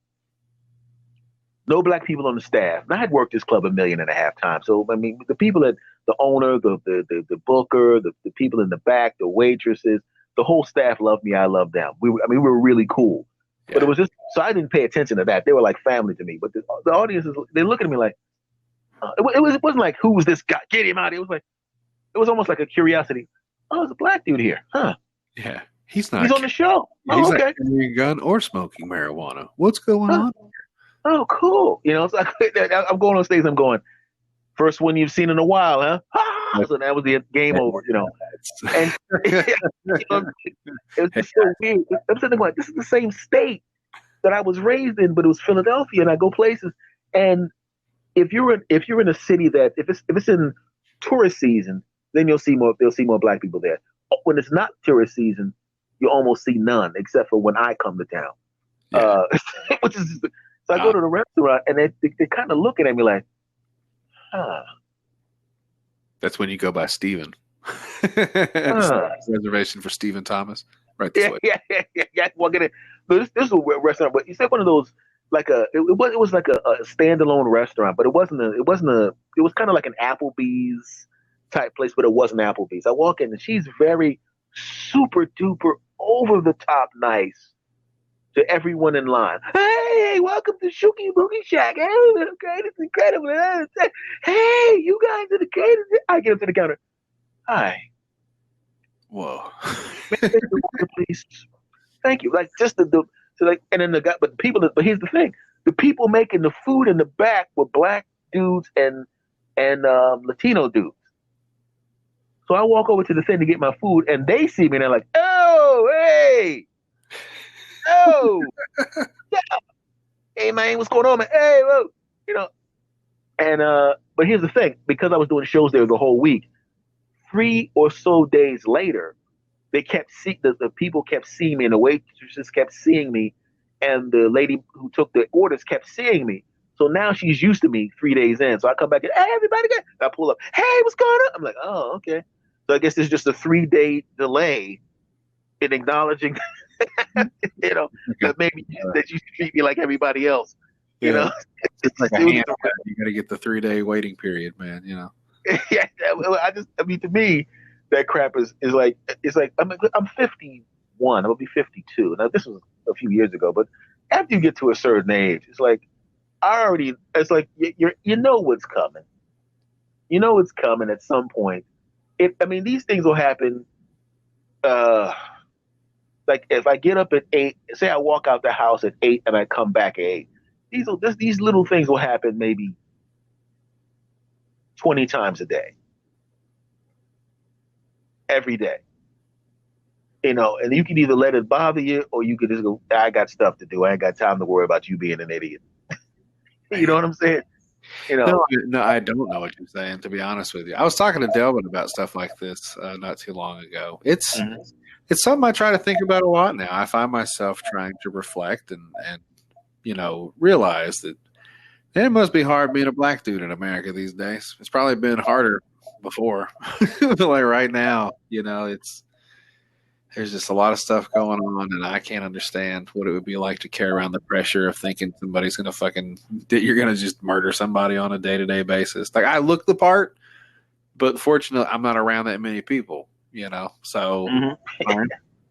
no black people on the staff. And I had worked this club 1.5 million times, so I mean, the people that the owner, the booker, the people in the back, the waitresses, the whole staff loved me. I loved them. We were really cool. Yeah. But it was just, so I didn't pay attention to that. They were like family to me. But the audience, they look at me like, it wasn't like, who's this guy? Get him out. It was almost like a curiosity. Oh, there's a black dude here. Huh. Yeah. He's on the show. Yeah, he's not carrying a gun or smoking marijuana. What's going on? Oh, cool. So I'm going on stage. I'm going, first one you've seen in a while, huh? So that was the game over, And it was just so weird. I'm sitting there going, this is the same state that I was raised in, but it was Philadelphia, and I go places. And if you're in a city that if it's in tourist season, then they'll see more black people there. When it's not tourist season, you almost see none, except for when I come to town. Yeah. So I go to the restaurant, and they're kind of looking at me like, huh. That's when you go by Steven. Reservation for Stephen Thomas. Right this way. Yeah. Walking in. This is a restaurant, but you said one of those it was like a standalone restaurant, but it was kind of like an Applebee's type place, but it wasn't Applebee's. I walk in and she's very super duper over the top nice to everyone in line. Hey, welcome to Shooky Boogie Shack. Hey, okay, this is incredible. Hey, you guys are the caterers. I get up to the counter. Hi. Whoa. Please. Thank you. Like just and then the guy, but here's the thing: the people making the food in the back were black dudes and Latino dudes. So I walk over to the thing to get my food, and they see me, and they're like, "Oh, hey, oh, yeah. Hey man, what's going on, man? Hey, whoa. And but here's the thing: because I was doing shows there the whole week, 3 or so days later, they kept the people kept seeing me, and the waitresses kept seeing me, and the lady who took the orders kept seeing me. So now she's used to me 3 days in. So I come back and, hey, everybody, I pull up. Hey, what's going on? I'm like, oh, okay. So I guess there's just a 3-day delay in acknowledging, that maybe that you should treat me like everybody else. It's like a hand. You got to get the 3-day waiting period, man. Yeah, to me, that crap is like, it's like I'm 51. I'm gonna be 52. Now this was a few years ago, but after you get to a certain age, it's like it's like you know what's coming. You know it's coming at some point. These things will happen. Like if I get up at 8, say I walk out the house at 8 and I come back at 8. These little things will happen maybe 20 times a day. Every day. And you can either let it bother you, or you could just go, I got stuff to do. I ain't got time to worry about you being an idiot. You know what I'm saying? No, I don't know what you're saying, to be honest with you. I was talking to Delvin about stuff like this not too long ago. It's something I try to think about a lot now. I find myself trying to reflect and realize that it must be hard being a black dude in America these days. It's probably been harder before. Like right now, there's just a lot of stuff going on, and I can't understand what it would be like to carry around the pressure of thinking somebody's going to you're going to just murder somebody on a day-to-day basis. Like, I look the part, but fortunately, I'm not around that many people, So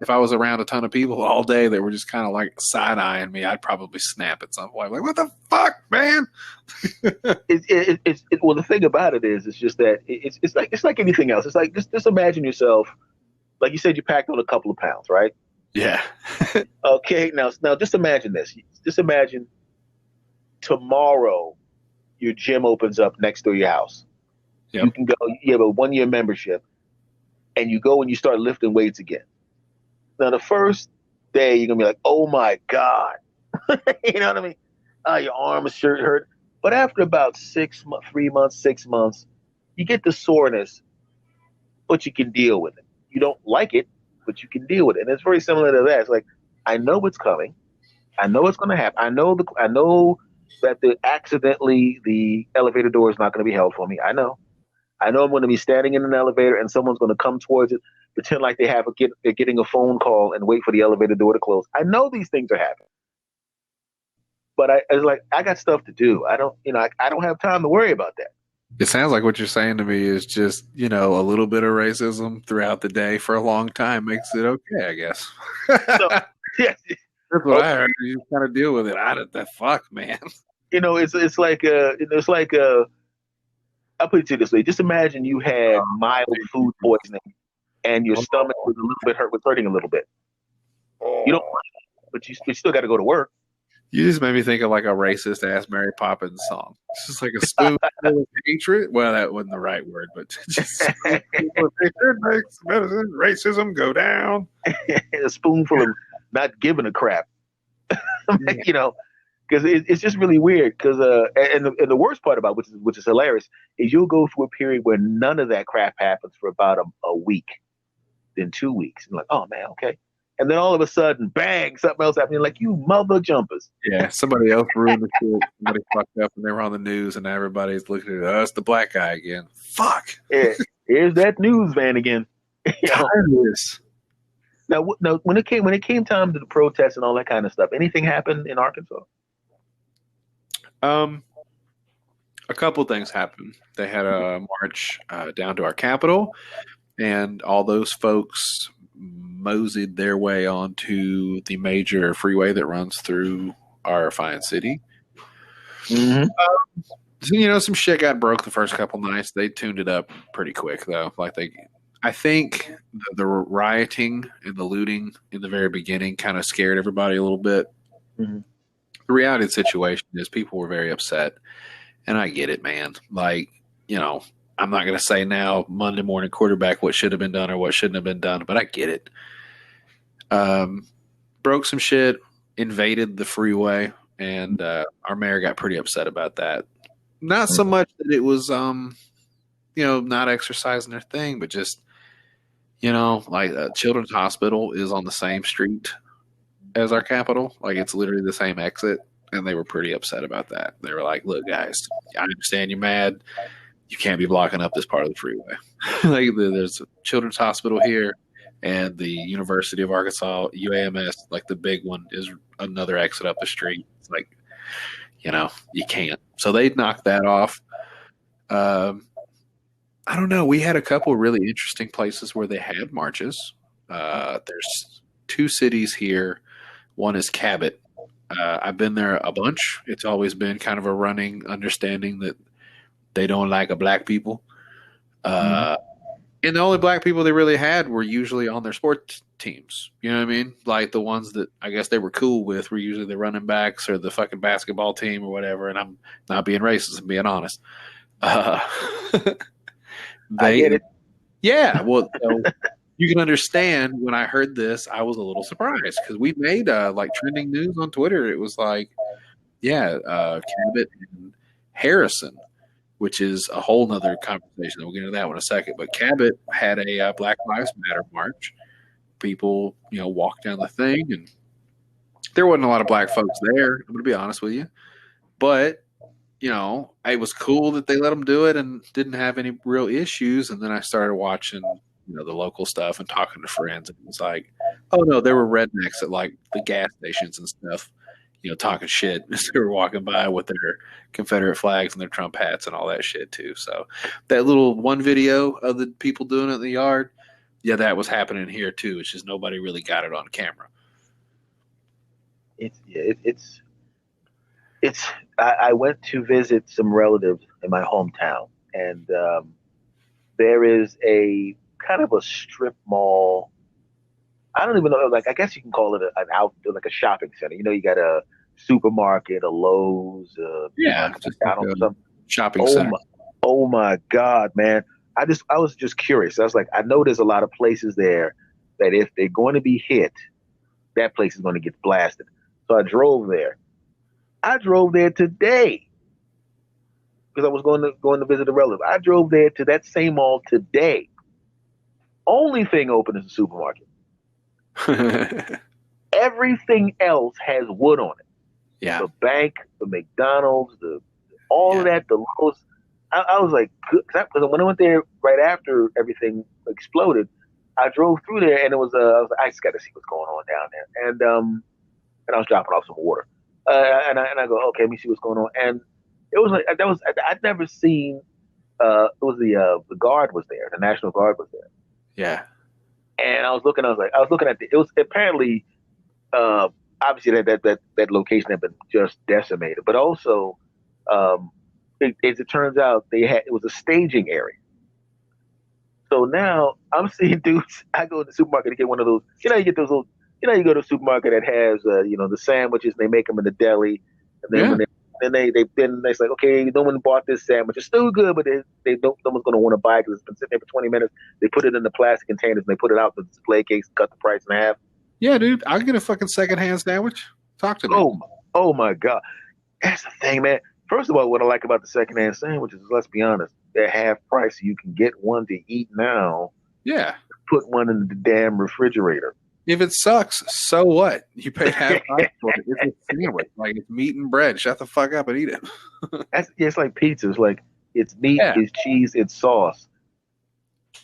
if I was around a ton of people all day that were just kind of like side-eyeing me, I'd probably snap at some point. Like, what the fuck, man? Well, the thing about it is, it's just that it's like anything else. It's like, just imagine yourself. Like you said, you packed on a couple of pounds, right? Yeah. Okay. Now, just imagine this. Just imagine tomorrow your gym opens up next to your house. Yep. You can go. You have a 1-year membership, and you go and you start lifting weights again. Now, the first day you're gonna be like, "Oh my god," you know what I mean? Your arm is hurt. But after about 6 months, 6 months, you get the soreness, but you can deal with it. You don't like it, but you can deal with it. And it's very similar to that. It's like, I know what's coming. I know what's going to happen. I know that the elevator door is not going to be held for me. I know I'm going to be standing in an elevator and someone's going to come towards it, pretend like they're getting a phone call and wait for the elevator door to close. I know these things are happening, but I got stuff to do. I don't have time to worry about that. It sounds like what you're saying to me is just, a little bit of racism throughout the day for a long time makes it okay, I guess. Yes. That's what I heard. You just kind of deal with it. The fuck, man. It's like I'll put it to you this way. Just imagine you had mild food poisoning and your stomach was a little bit hurting a little bit. You don't, but you still got to go to work. You just made me think of like a racist ass Mary Poppins song. It's just like a spoonful of hatred. Well, that wasn't the right word, but just hatred makes racism go down. A spoonful of not giving a crap. Because it's just really weird. Because and the worst part about which is hilarious is you'll go through a period where none of that crap happens for about a week, then 2 weeks, and like, oh man, okay. And then all of a sudden, bang, something else happening. Like, you mother jumpers. Yeah, somebody else ruined the shit. Somebody fucked up and they were on the news and everybody's looking at us, the black guy again. Fuck. Yeah, here's that news van again. Now, when it came time to the protests and all that kind of stuff, anything happened in Arkansas? A couple things happened. They had a march down to our Capitol, and all those folks moseyed their way onto the major freeway that runs through our fine city. Mm-hmm. So, some shit got broke the first couple nights. They tuned it up pretty quick, though. I think the rioting and the looting in the very beginning kind of scared everybody a little bit. Mm-hmm. The reality of the situation is people were very upset, and I get it, man. I'm not going to say now, Monday morning quarterback, what should have been done or what shouldn't have been done, but I get it. Broke some shit, invaded the freeway, and our mayor got pretty upset about that. Not so much that it was, not exercising their thing, but just, Children's Hospital is on the same street as our Capitol. Like, it's literally the same exit, and they were pretty upset about that. They were like, look, guys, I understand you're mad. You can't be blocking up this part of the freeway. There's a Children's Hospital here, and the University of Arkansas, UAMS, like the big one, is another exit up the street. It's like, you can't. So they knocked that off. I don't know. We had a couple really interesting places where they had marches. There's 2 cities here. One is Cabot. I've been there a bunch. It's always been kind of a running understanding that they don't like a black people. And the only black people they really had were usually on their sports teams. You know what I mean? Like the ones that I guess they were cool with were usually the running backs or the fucking basketball team or whatever. And I'm not being racist, I'm being honest. I get it. Yeah. Well, you can understand when I heard this, I was a little surprised because we made like trending news on Twitter. It was like, yeah, Cabot and Harrison, which is a whole nother conversation. We'll get into that one in a second. But Cabot had a Black Lives Matter march. People, walked down the thing, and there wasn't a lot of black folks there. I'm going to be honest with you, but it was cool that they let them do it and didn't have any real issues. And then I started watching, the local stuff and talking to friends, and it was like, oh no, there were rednecks at like the gas stations and stuff, talking shit as they were walking by with their Confederate flags and their Trump hats and all that shit too. So that little one video of the people doing it in the yard, yeah, that was happening here too. It's just nobody really got it on camera. I went to visit some relatives in my hometown, and there is a kind of a strip mall. I don't even know, like, I guess you can call it an outdoor, like a shopping center. You got a supermarket, a Lowe's, just like a shopping center. Oh my God, man. I was just curious. I was like, I know there's a lot of places there that if they're going to be hit, that place is going to get blasted. So I drove there. I drove there today because I was going to visit a relative. I drove there to that same mall today. Only thing open is the supermarket. Everything else has wood on it. Yeah. The bank, the McDonald's, all of that, the Lowe's. I was like, because when I went there right after everything exploded, I drove through there, and I was like, I just got to see what's going on down there. And I was dropping off some water. And I go, okay, let me see what's going on. And it was like, I'd never seen, it was the Guard was there, the National Guard was there. Yeah. And I was looking at it was apparently, obviously that location had been just decimated, but also, as it turns out, it was a staging area. So now I'm seeing dudes. I go to the supermarket to get one of those. You get those little. You go to a supermarket that has the sandwiches. And they make them in the deli, and then then they say, okay, no one bought this sandwich. It's still good, but they don't. No one's going to want to buy it because it's been sitting there for 20 minutes. They put it in the plastic containers and they put it out in the display case and cut the price in half. Yeah, dude, I'll get a fucking secondhand sandwich. Talk to me. Oh my God, that's the thing, man. First of all, what I like about the secondhand sandwiches is, let's be honest, they're half price. So you can get one to eat now. Yeah. Put one in the damn refrigerator. If it sucks, so what? You pay half price for it. It's a sandwich. Like, it's meat and bread. Shut the fuck up and eat it. It's like pizza. It's like, it's meat, it's cheese, it's sauce.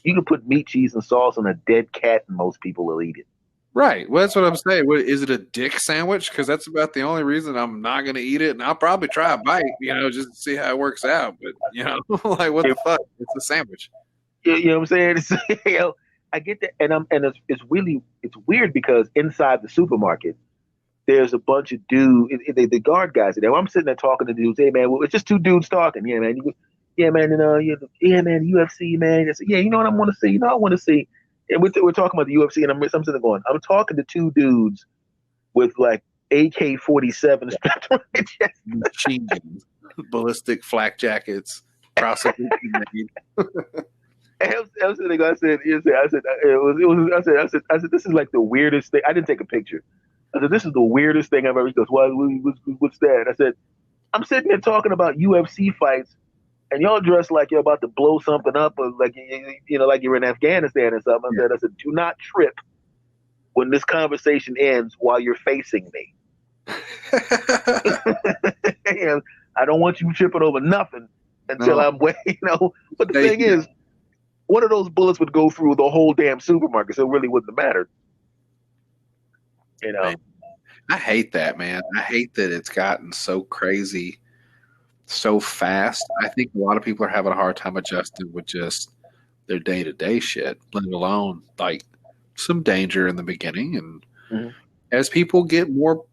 You can put meat, cheese, and sauce on a dead cat, and most people will eat it. Right. Well, that's what I'm saying. Is it a dick sandwich? Because that's about the only reason I'm not going to eat it. And I'll probably try a bite, just to see how it works out. But, like, what the fuck? It's a sandwich. You know what I'm saying? It's, I get that. And it's weird because inside the supermarket, there's a bunch of dudes, the guard guys are there. I'm sitting there talking to dudes. Hey, man, it's just two dudes talking. Yeah, man. UFC, man. I said, yeah, you know what I want to see? I want to see. And we're talking about the UFC, and I'm sitting there going, I'm talking to two dudes with like AK-47 strapped on their chest. Machine guns, ballistic flak jackets, prosecution made. I said, this is like the weirdest thing. I didn't take a picture. I said, this is the weirdest thing I've ever. He goes, what's that? I said, I'm sitting there talking about UFC fights, and y'all dressed like you're about to blow something up, or like like you're in Afghanistan or something. I said, do not trip when this conversation ends while you're facing me. I don't want you tripping over nothing until I'm waiting. But the thing is, one of those bullets would go through the whole damn supermarket, so it really wouldn't have mattered. Man, I hate that, man. I hate that it's gotten so crazy so fast. I think a lot of people are having a hard time adjusting with just their day-to-day shit, let alone like some danger in the beginning. And as people get more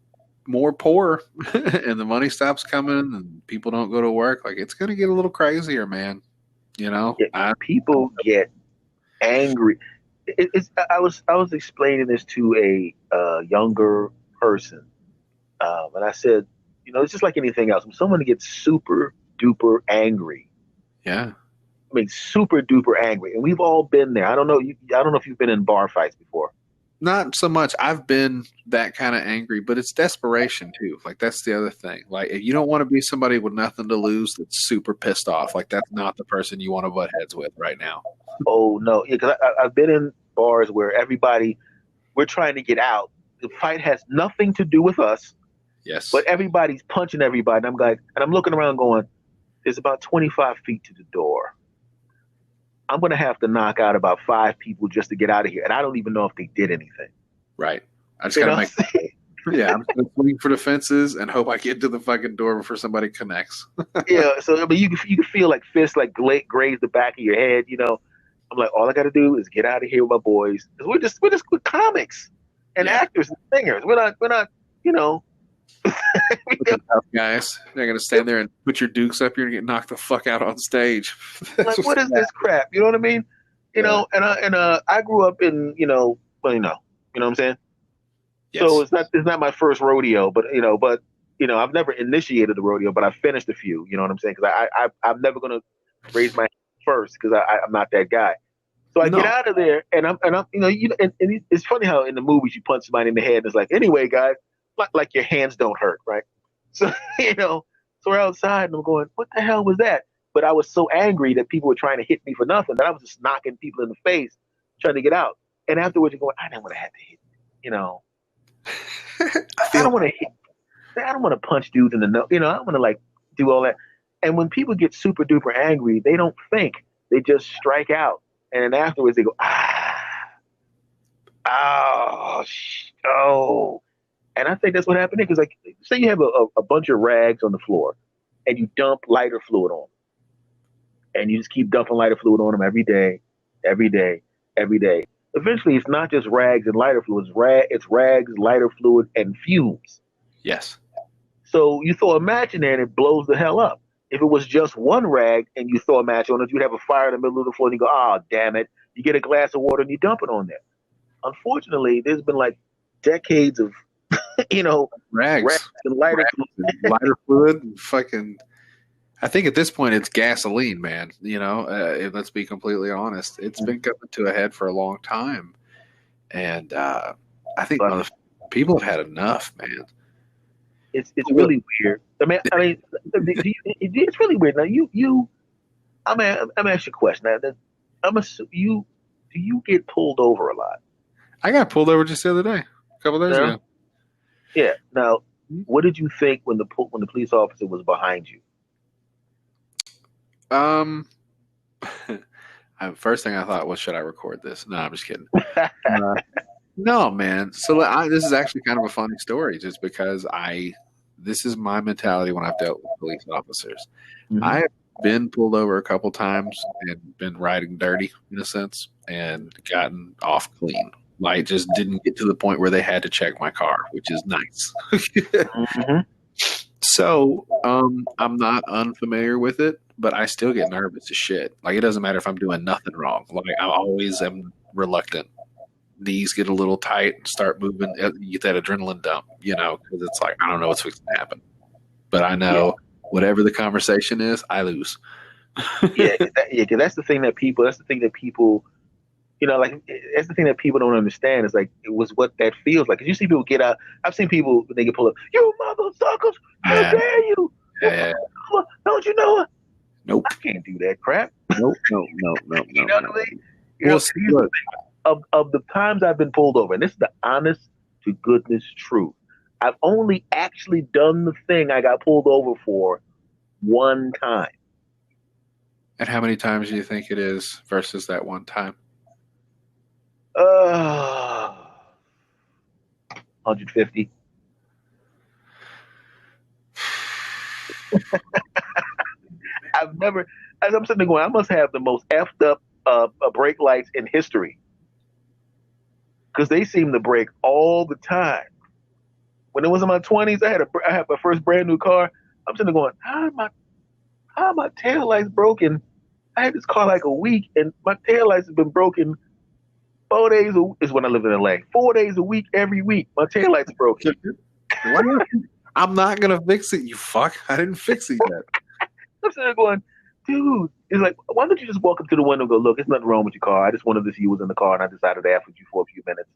poor and the money stops coming and people don't go to work, like, it's going to get a little crazier, man. People get angry. I was explaining this to a younger person, and I said, it's just like anything else. When someone gets super duper angry, I mean, super duper angry, and we've all been there. I don't know. I don't know if you've been in bar fights before. Not so much. I've been that kind of angry, but it's desperation too. Like that's the other thing. Like if you don't want to be somebody with nothing to lose that's super pissed off. Like that's not the person you want to butt heads with right now. Oh no, yeah, because I've been in bars where we're trying to get out. The fight has nothing to do with us. Yes. But everybody's punching everybody. And I'm looking around going, there's about 25 feet to the door. I'm going to have to knock out about 5 people just to get out of here. And I don't even know if they did anything. Right. I just got to make yeah, I'm just swing for the fences and hope I get to the fucking door before somebody connects. Yeah, so I mean, you can feel like fists like graze the back of your head, you know. I'm like, all I got to do is get out of here with my boys. We're just comics and actors and singers. We're not, you know. Tough guys, they're gonna stand there and put your dukes up here and get knocked the fuck out on stage. Like, what is this crap? You know what I mean? You know, and I grew up in, you know what I'm saying? Yes. So it's not my first rodeo, but I've never initiated the rodeo, but I finished a few. You know what I'm saying? Because I'm never gonna raise my hand first because I'm not that guy. So I get out of there, and I'm and it's funny how in the movies you punch somebody in the head, and it's like, anyway, guys. Like your hands don't hurt, right? So, so we're outside and I'm going, what the hell was that? But I was so angry that people were trying to hit me for nothing that I was just knocking people in the face trying to get out. And afterwards you're going, I didn't want to have to hit, I don't want to hit. I don't want to punch dudes in the nose. I don't want to like do all that. And when people get super duper angry, they don't think. They just strike out. And then afterwards they go, oh. And I think that's what happened because, like, say you have a bunch of rags on the floor and you dump lighter fluid on them. And you just keep dumping lighter fluid on them every day. Eventually, it's not just rags and lighter fluid. It's rags, lighter fluid, and fumes. Yes. So you throw a match in there and it blows the hell up. If it was just one rag and you throw a match on it, you'd have a fire in the middle of the floor and you go, oh, damn it. You get a glass of water and you dump it on there. Unfortunately, there's been like decades of rags and lighter fluid and fucking. I think at this point it's gasoline, man. Let's be completely honest. It's been coming to a head for a long time, and I think people have had enough, man. It's really weird. I mean, it's really weird. Now I'm gonna ask you a question. Now, do you get pulled over a lot? I got pulled over just the other day, a couple days ago. Yeah. Now, what did you think when the police officer was behind you? First thing I thought was, should I record this? No, I'm just kidding. No, man. So this is actually kind of a funny story, just because this is my mentality when I've dealt with police officers. Mm-hmm. I have been pulled over a couple times and been riding dirty in a sense and gotten off clean. Like, just didn't get to the point where they had to check my car, which is nice. Mm-hmm. So, I'm not unfamiliar with it, but I still get nervous as shit. Like, it doesn't matter if I'm doing nothing wrong. Like, I always am reluctant. Knees get a little tight and start moving. You get that adrenaline dump, because it's like, I don't know what's going to happen. But I know whatever the conversation is, I lose. Because that's the thing that people, that's the thing that people don't understand is like, it was what that feels like. Because you see people get out. I've seen people, when they get pulled up, you mother suckers, how dare you? Yeah. Don't you know it? Nope. I can't do that crap. Nope. You know what I mean? Of the times I've been pulled over, and this is the honest to goodness truth, I've only actually done the thing I got pulled over for one time. And how many times do you think it is versus that one time? 150. I've never, as I'm sitting there going, I must have the most effed up brake lights in history. Because they seem to break all the time. When it was in my 20s, I had my first brand new car. I'm sitting there going, how are my taillights broken? I had this car like a week, and my taillights have been broken 4 days is when I live in LA. 4 days a week, every week. My taillights are broken. I'm not going to fix it, you fuck. I didn't fix it yet. I'm sitting there going, dude, He's like, why don't you just walk up to the window and go, look, there's nothing wrong with your car. I just wanted to see you was in the car, and I decided to ask with you for a few minutes.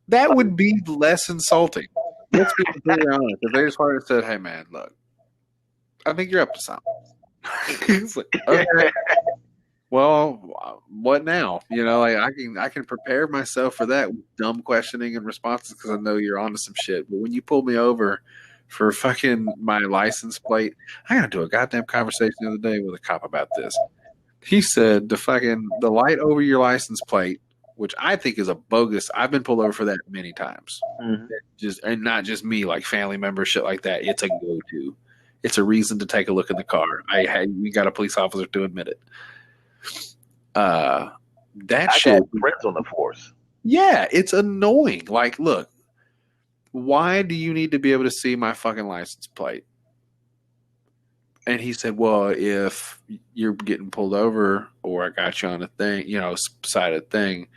That would be less insulting. Let's be completely honest. If they just wanted to said, hey, man, look, I think you're up to something. It's like, okay. Well, what now? You know, like I can prepare myself for that with dumb questioning and responses because I know you're onto some shit. But when you pull me over for fucking my license plate, I got into a goddamn conversation the other day with a cop about this. He said the light over your license plate, which I think is a bogus. I've been pulled over for that many times. Mm-hmm. And not just me, like family members, shit like that. It's a go-to. It's a reason to take a look in the car. We got a police officer to admit it. That shit. Friends on the force. Yeah, it's annoying. Like, look, why do you need to be able to see my fucking license plate? And he said, well, if you're getting pulled over or I got you on a thing, you know, side of thing,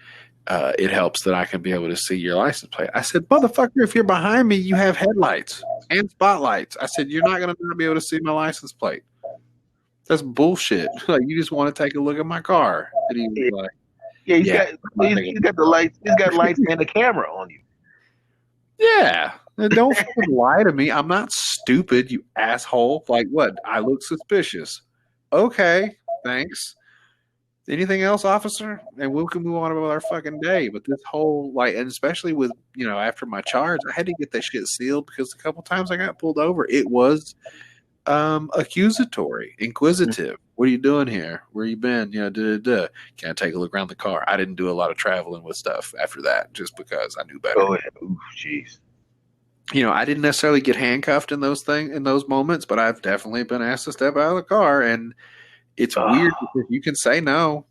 it helps that I can be able to see your license plate. I said, motherfucker, if you're behind me, you have headlights and spotlights. I said, you're not going to be able to see my license plate. That's bullshit. Like, you just want to take a look at my car. And he was like, he's got the lights. He's got lights and a camera on you. Yeah. Don't fucking lie to me. I'm not stupid, you asshole. Like, what? I look suspicious. Okay, thanks. Anything else, officer? And we can move on with our fucking day. But this whole, like, and especially with, you know, after my charge, I had to get that shit sealed because a couple times I got pulled over. It was accusatory, inquisitive. What are you doing here? Where you been? You know, Can I take a look around the car? I didn't do a lot of traveling with stuff after that just because I knew better. Oh, jeez. You know, I didn't necessarily get handcuffed in those moments, but I've definitely been asked to step out of the car, and it's weird because you can say no,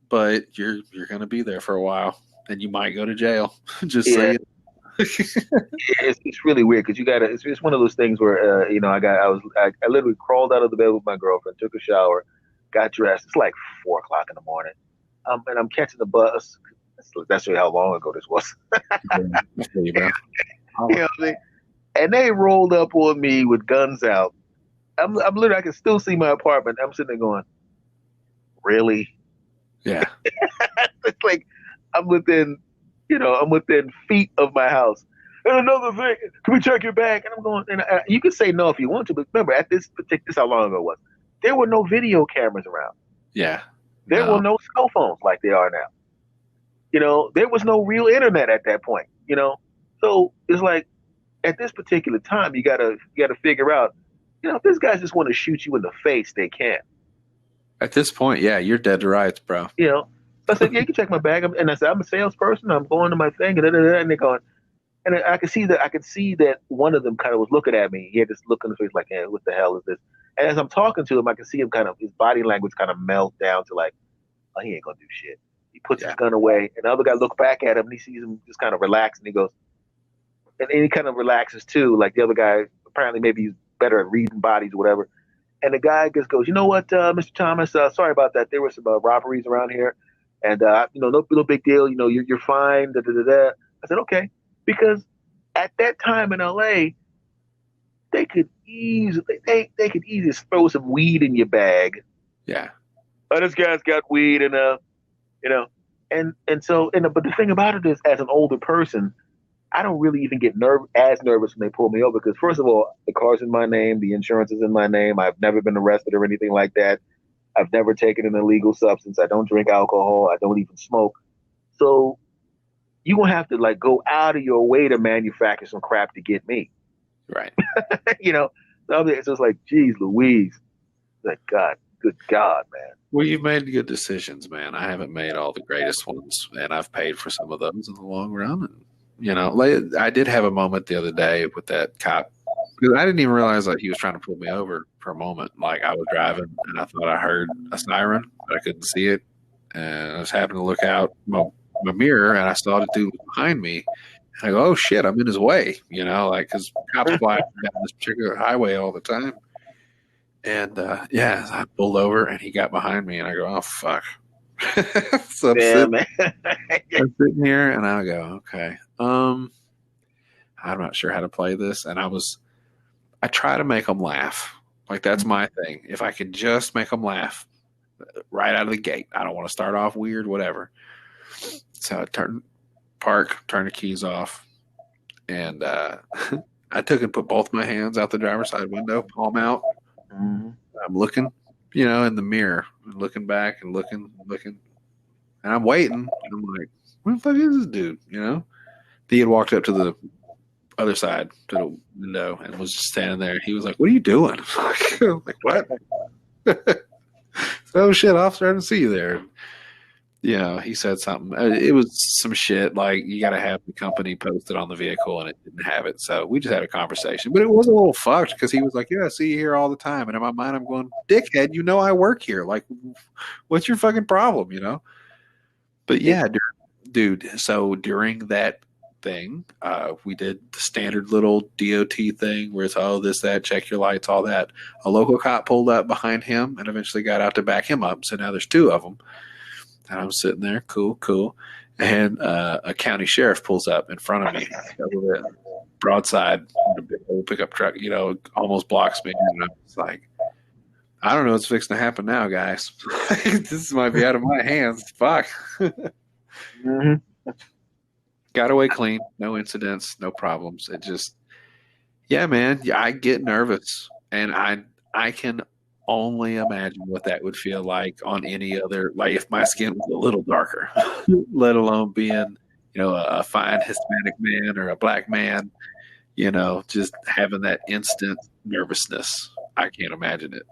but you're going to be there for a while, and you might go to jail. Just saying. It's really weird because it's one of those things where you know I literally crawled out of the bed with my girlfriend, took a shower, got dressed. It's like 4 o'clock in the morning, and I'm catching the bus. That's really how long ago this was. You know what I mean? And they rolled up on me with guns out. I'm literally, I can still see my apartment. I'm sitting there going, really? Yeah. It's like I'm within feet of my house. And another thing, can we check your bag? And I'm going, and you can say no if you want to, but remember, at this how long ago it was, there were no video cameras around. Yeah. There were no cell phones like they are now. You know, there was no real internet at that point, you know? So it's like, at this particular time, you gotta figure out, you know, if these guys just want to shoot you in the face, they can. At this point, yeah, you're dead to rights, bro. You know, so I said, yeah, you can check my bag. And I said, I'm a salesperson. I'm going to my thing. And they're going, and I could see that one of them kind of was looking at me. He had this look on his face like, hey, what the hell is this? And as I'm talking to him, I can see him his body language kind of melt down to like, oh, he ain't going to do shit. He puts his gun away. And the other guy looks back at him and he sees him just kind of relax. And he goes, and he kind of relaxes too. Like the other guy, apparently maybe he's better at reading bodies or whatever. And the guy just goes, you know what, Mr. Thomas, sorry about that. There were some robberies around here. And, you know, no big deal. You know, you're fine. Da, da, da, da. I said, okay. Because at that time in LA, they could easily throw some weed in your bag. Yeah. Oh, this guy's got weed and, you know, but the thing about it is, as an older person, I don't really even get as nervous when they pull me over because, first of all, the car's in my name, the insurance is in my name. I've never been arrested or anything like that. I've never taken an illegal substance. I don't drink alcohol. I don't even smoke. So you're going to have to like go out of your way to manufacture some crap to get me. Right. You know, so it's just like, geez, Louise. Like, God, good God, man. Well, you've made good decisions, man. I haven't made all the greatest ones, and I've paid for some of those in the long run. And, you know, I did have a moment the other day with that cop because I didn't even realize that he was trying to pull me over for a moment. Like I was driving and I thought I heard a siren, but I couldn't see it. And I was having to look out my mirror and I saw the dude behind me. And I go, oh shit, I'm in his way, you know, like because cops fly down this particular highway all the time. And I pulled over and he got behind me and I go, oh fuck. So I'm sitting here and I go, okay. I'm not sure how to play this. And I try to make them laugh. Like that's my thing. If I could just make them laugh, right out of the gate. I don't want to start off weird, whatever. So I turn the keys off, and I took and put both my hands out the driver's side window, palm out. Mm-hmm. I'm looking, in the mirror, looking back and looking, and I'm waiting. And I'm like, where the fuck is this dude? He had walked up to the other side to the window and was just standing there. He was like, "What are you doing?" I'm like, what? Oh shit, officer, I didn't see you there. He said something. It was some shit like you got to have the company posted on the vehicle, and it didn't have it. So we just had a conversation, but it was a little fucked because he was like, "Yeah, I see you here all the time," and in my mind, I'm going, "Dickhead, I work here. Like, what's your fucking problem?" But yeah, dude. So during that thing, we did the standard little DOT thing where it's this, that, check your lights, all that. A local cop pulled up behind him and eventually got out to back him up. So now there's two of them. And I'm sitting there, cool. And a county sheriff pulls up in front of me, broadside, a big old pickup truck, almost blocks me. And I'm just like, I don't know what's fixing to happen now, guys. This might be out of my hands. Fuck. Mm-hmm. Got away clean, no incidents, no problems. It just, yeah, man, I get nervous, and I can only imagine what that would feel like on any other, like if my skin was a little darker, let alone being, a fine Hispanic man or a black man, just having that instant nervousness. I can't imagine it.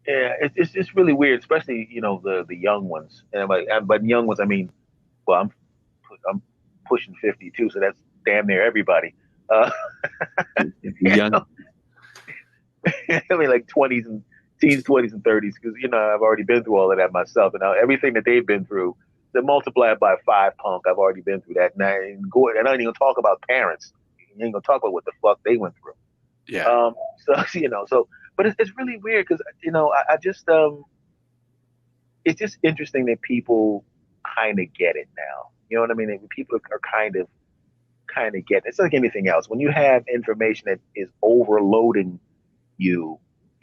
Yeah, it's just really weird, especially the young ones, and by young ones I mean, well, I'm pushing 52, so that's damn near everybody. Young. I mean, like 20s and teens, 20s and 30s, because I've already been through all of that myself, and now everything that they've been through, they multiply it by 5, punk. I've already been through that, and I ain't even gonna talk about parents. You ain't gonna talk about what the fuck they went through. Yeah. But it's really weird because I just it's just interesting that people kind of get it now. You know what I mean? People are kind of get it. It's like anything else. When you have information that is overloading you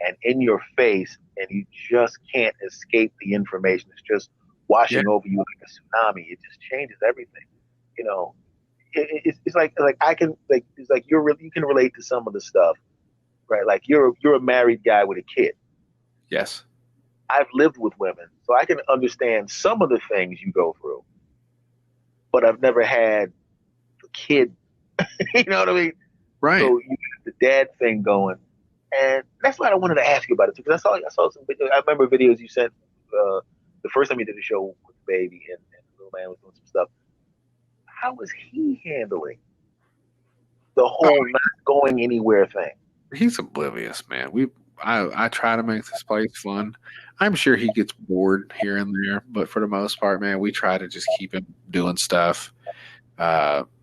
and in your face, and you just can't escape the information, it's just washing over you like a tsunami. It just changes everything. It's like I can it's like you can relate to some of the stuff, right? Like you're a married guy with a kid. Yes. I've lived with women, so I can understand some of the things you go through. But I've never had a kid. You know what I mean? Right. So you got the dad thing going, and that's why I wanted to ask you about it too. Because I saw some videos. I remember videos you sent the first time you did the show with the baby, and the little man was doing some stuff. How was he handling the whole not going anywhere thing? He's oblivious, man. I try to make this place fun. I'm sure he gets bored here and there, but for the most part, man, we try to just keep him doing stuff.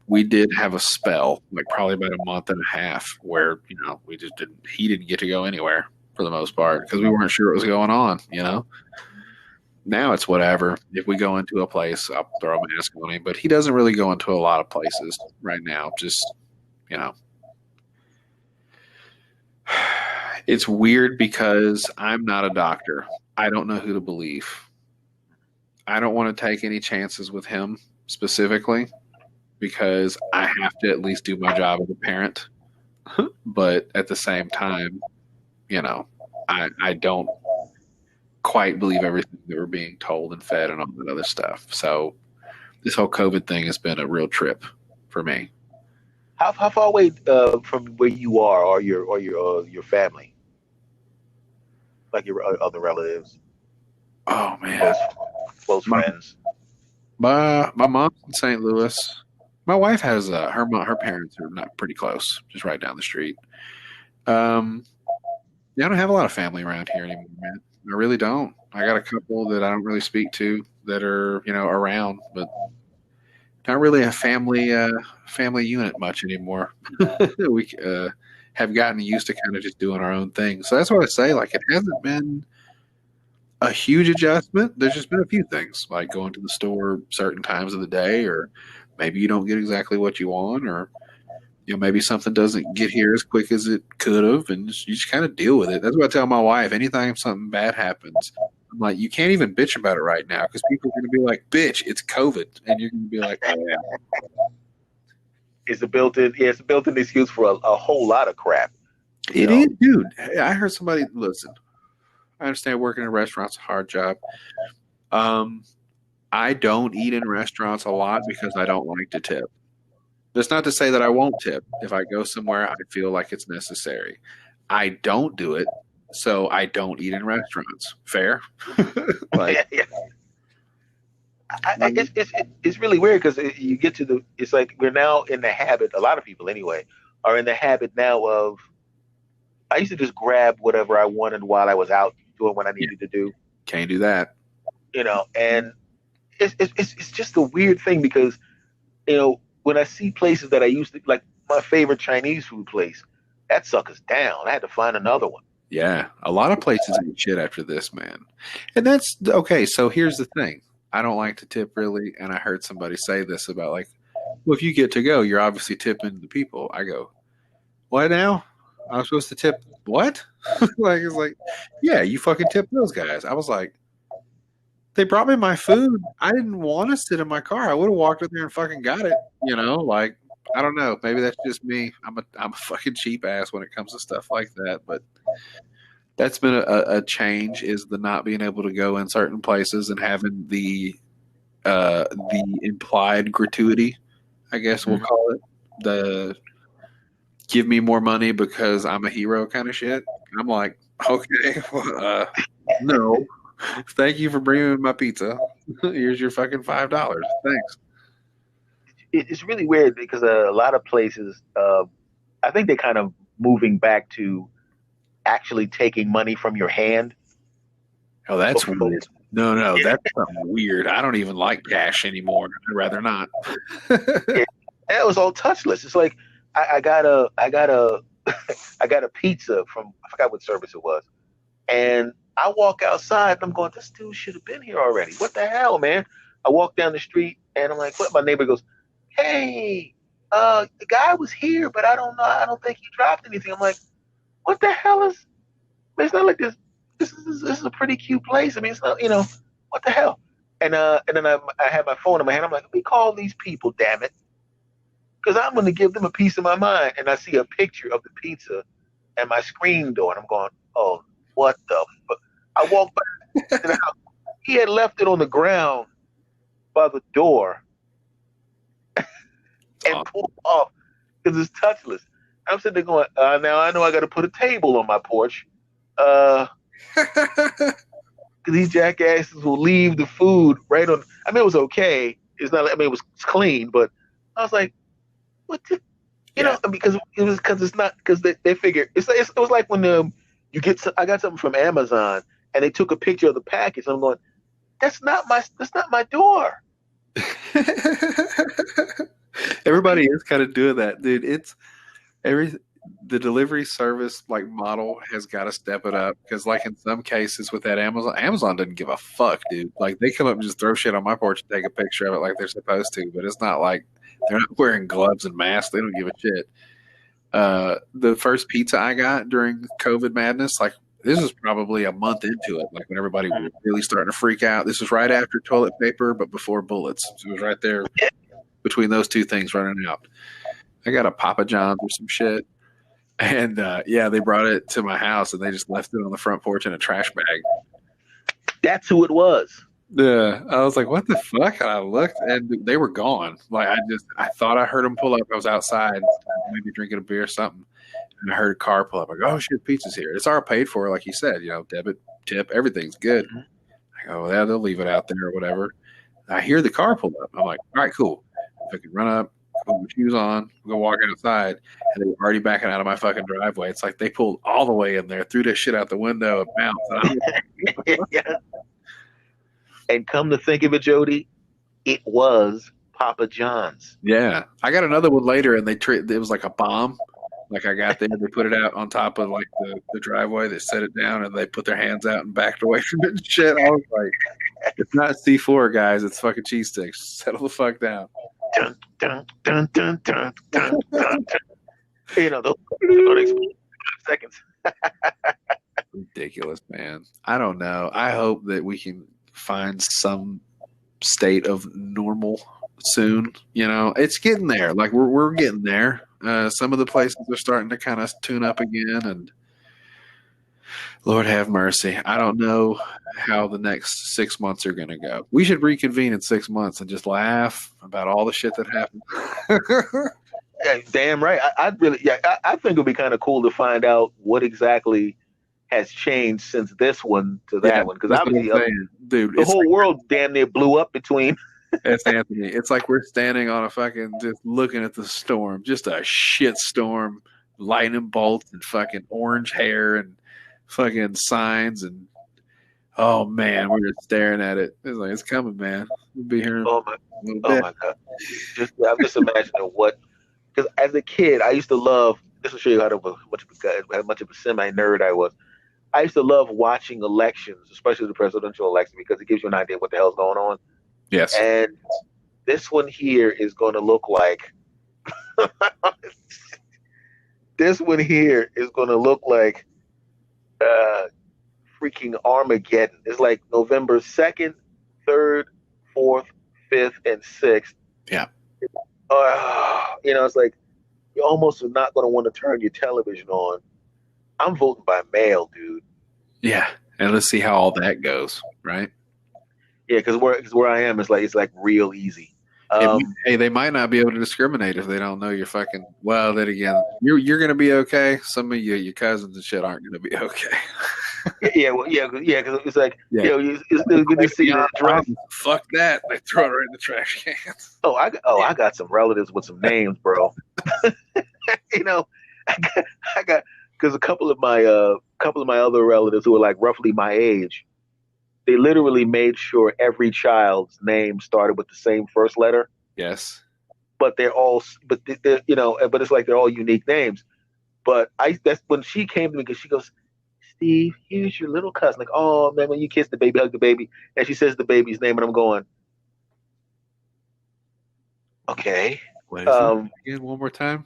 We did have a spell, like probably about a month and a half, where he didn't get to go anywhere for the most part because we weren't sure what was going on. Now it's whatever. If we go into a place, I'll throw a mask on him, but he doesn't really go into a lot of places right now. Just It's weird because I'm not a doctor. I don't know who to believe. I don't want to take any chances with him specifically because I have to at least do my job as a parent. But at the same time, I don't quite believe everything that we're being told and fed and all that other stuff. So this whole COVID thing has been a real trip for me. How far away from where you are or your family? Like your other relatives? Oh man, close friends. My mom's in St. Louis. My wife has her parents are not pretty close, just right down the street. I don't have a lot of family around here anymore, man. I really don't. I got a couple that I don't really speak to that are around, but not really a family unit much anymore. We have gotten used to kind of just doing our own thing. So that's what I say. Like, it hasn't been a huge adjustment. There's just been a few things, like going to the store certain times of the day, or maybe you don't get exactly what you want, or maybe something doesn't get here as quick as it could have, and you just kind of deal with it. That's what I tell my wife. Anytime something bad happens, I'm like, you can't even bitch about it right now because people are going to be like, bitch, it's COVID. And you're going to be like, oh, yeah. It's a built-in excuse for a whole lot of crap. It is, dude. I heard somebody, listen, I understand working in restaurants is a hard job. I don't eat in restaurants a lot because I don't like to tip. That's not to say that I won't tip. If I go somewhere, I feel like it's necessary. I don't do it, so I don't eat in restaurants. Fair? Like, yeah. It's really weird because you get to it's like we're now in the habit, a lot of people anyway, are in the habit now of, I used to just grab whatever I wanted while I was out doing what I needed to do. Can't do that. And it's just a weird thing because, when I see places that I used to, like my favorite Chinese food place, that sucker's down. I had to find another one. Yeah, a lot of places eat shit after this, man. And that's okay. So here's the thing. I don't like to tip really, and I heard somebody say this about like, well, if you get to go, you're obviously tipping the people. I go, what now? I'm supposed to tip what? Like, it's like, yeah, you fucking tip those guys. I was like, they brought me my food. I didn't want to sit in my car. I would have walked up there and fucking got it. Like, I don't know. Maybe that's just me. I'm a fucking cheap ass when it comes to stuff like that. But that's been a change, is the not being able to go in certain places and having the implied gratuity, I guess we'll call it. The give me more money because I'm a hero kind of shit. I'm like, okay, no. Thank you for bringing me my pizza. Here's your fucking $5. Thanks. It's really weird because a lot of places, I think they're kind of moving back to actually taking money from your hand. Oh, that's weird. No, that's something weird. I don't even like cash anymore. I'd rather not. It was all touchless. It's like I got a I got a pizza from, I forgot what service it was, and I walk outside and I'm going, this dude should have been here already. What the hell, man? I walk down the street and I'm like, what? My neighbor goes, hey, the guy was here, but I don't know. I don't think he dropped anything. I'm like, what the hell is? It's not like this. This is a pretty cute place. I mean, it's not, what the hell? And then I had my phone in my hand. I'm like, let me call these people, damn it, because I'm going to give them a piece of my mind. And I see a picture of the pizza and my screen door, and I'm going, oh, what the fuck? I walked back to the house. He had left it on the ground by the door and pulled off because it's touchless. I'm sitting there going, now I know I got to put a table on my porch. Because these jackasses will leave the food right on. I mean, it was okay. It's not. I mean, it was clean, but I was like, what? Because it's not, because they figure it was like when I got something from Amazon and they took a picture of the package. And I'm going, that's not my door. Everybody is kind of doing that, dude. It's the delivery service like model has got to step it up, because like in some cases with that Amazon doesn't give a fuck, dude. Like they come up and just throw shit on my porch and take a picture of it like they're supposed to, but it's not like they're not wearing gloves and masks. They don't give a shit. The first pizza I got during COVID madness, like this was probably a month into it, like when everybody was really starting to freak out. This was right after toilet paper, but before bullets. It was right there between those two things running out. I got a Papa John's or some shit. And they brought it to my house and they just left it on the front porch in a trash bag. That's who it was. Yeah, I was like, what the fuck? And I looked and they were gone. Like I thought I heard them pull up. I was outside, maybe drinking a beer or something. And I heard a car pull up. I go, oh shit, pizza's here. It's all paid for, like you said, debit, tip, everything's good. I go, well, they'll leave it out there or whatever. I hear the car pull up. I'm like, all right, cool. If I can run up, put my shoes on, go walk outside, and they were already backing out of my fucking driveway. It's like they pulled all the way in there, threw that shit out the window, and bounced. Yeah. And come to think of it, Jody, it was Papa John's. Yeah, I got another one later, and it was like a bomb. Like I got there, they put it out on top of like the driveway. They set it down, and they put their hands out and backed away from it and shit. I was like, it's not C4, guys. It's fucking cheese sticks. Settle the fuck down. Dun, dun, dun, dun, dun, dun, dun. Those 5 seconds. Ridiculous, man. I don't know. I hope that we can find some state of normal soon. You know, it's getting there. Like we're getting there. Some of the places are starting to kind of tune up again, and Lord have mercy. I don't know how the next 6 months are going to go. We should reconvene in 6 months and just laugh about all the shit that happened. Yeah, damn right. I think it'd be kind of cool to find out what exactly has changed since this one to that one, because obviously, dude, the whole world damn near blew up between. It's Anthony. It's like we're standing on a fucking just looking at the storm, just a shit storm, lightning bolts and fucking orange hair and fucking signs and oh man, we're just staring at it. It's like it's coming, man. We'll be here. Oh my god! I'm just imagining what. Because as a kid, I used to love. This will show you how much of a semi nerd I was. I used to love watching elections, especially the presidential election, because it gives you an idea what the hell's going on. Yes. And this one here is going to look like. This one here is going to look like freaking Armageddon. It's like November 2nd, 3rd, 4th, 5th, and 6th. Yeah. It's like you almost are not going to want to turn your television on. I'm voting by mail, dude. Yeah, and let's see how all that goes, right? Yeah, because where I am, it's like real easy. Hey, they might not be able to discriminate if they don't know you're fucking. Well, then again, you're going to be okay. Some of your cousins and shit aren't going to be okay. Because it's like it's good to see that dress. Fuck that! They throw it right in the trash cans. I got some relatives with some names, bro. I got because a couple of my other relatives who are like roughly my age, they literally made sure every child's name started with the same first letter. Yes, but they're it's like they're all unique names. But that's when she came to me because she goes, Steve, here's your little cousin. Like, oh man, when you kiss the baby, hug the baby, and she says the baby's name, and I'm going, okay. What is it again? One more time.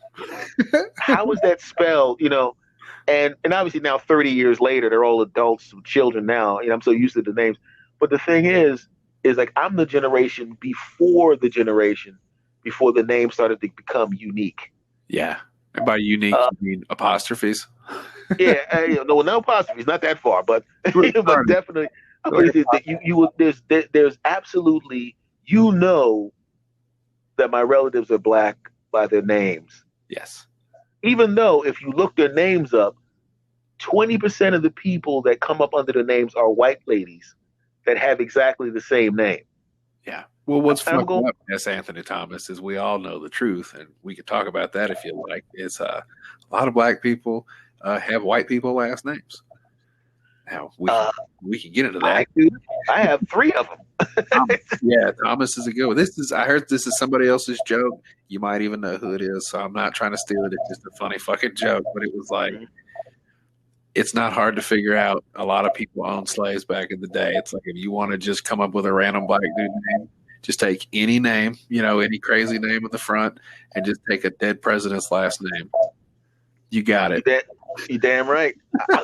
How is that spelled? And obviously now 30 years later, they're all adults with children now. I'm so used to the names. But the thing is like I'm the generation before the name started to become unique. Yeah. And by unique, you mean apostrophes? Yeah. No apostrophes, not that far, but definitely. There's absolutely, that my relatives are black by their names. Yes. Even though if you look their names up, 20% of the people that come up under the names are white ladies that have exactly the same name. Yeah. Well, what's fucked up, S. Anthony Thomas, is we all know the truth, and we can talk about that if you like. Is a lot of black people have white people last names. Now we can get into that. I have 3 of them. Yeah, Thomas is a good one. I heard this is somebody else's joke. You might even know who it is, so I'm not trying to steal it. It's just a funny fucking joke. But it was like, it's not hard to figure out. A lot of people owned slaves back in the day. It's like if you want to just come up with a random black dude name, just take any name, any crazy name in the front, and just take a dead president's last name. You got it. You damn right.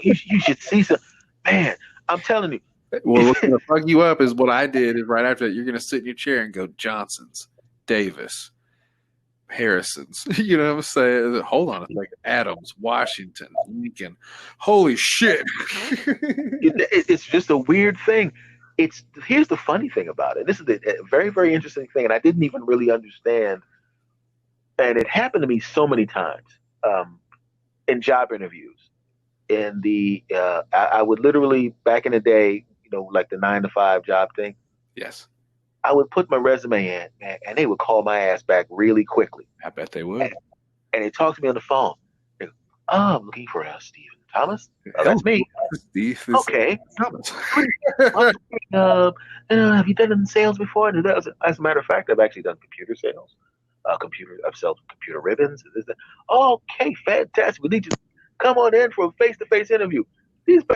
You should see some. Man, I'm telling you. Well, what's going to fuck you up is what I did. Is right after that, you're going to sit in your chair and go Johnsons, Davis, Harrisons. You know what I'm saying? Hold on a second. Adams, Washington, Lincoln. Holy shit. It's just a weird thing. Here's the funny thing about it. This is a very, very interesting thing, and I didn't even really understand. And it happened to me so many times in job interviews. In I would literally, back in the day, like the 9-to-5 job thing. Yes. I would put my resume in, man, and they would call my ass back really quickly. I bet they would. And they talk to me on the phone. They go, I'm looking for Stephen Thomas. Oh, that's me. Steve okay. Thomas. Have you done it in sales before? As a matter of fact, I've actually done computer sales. I've sold computer ribbons. Okay, fantastic. We need you to come on in for a face-to-face interview.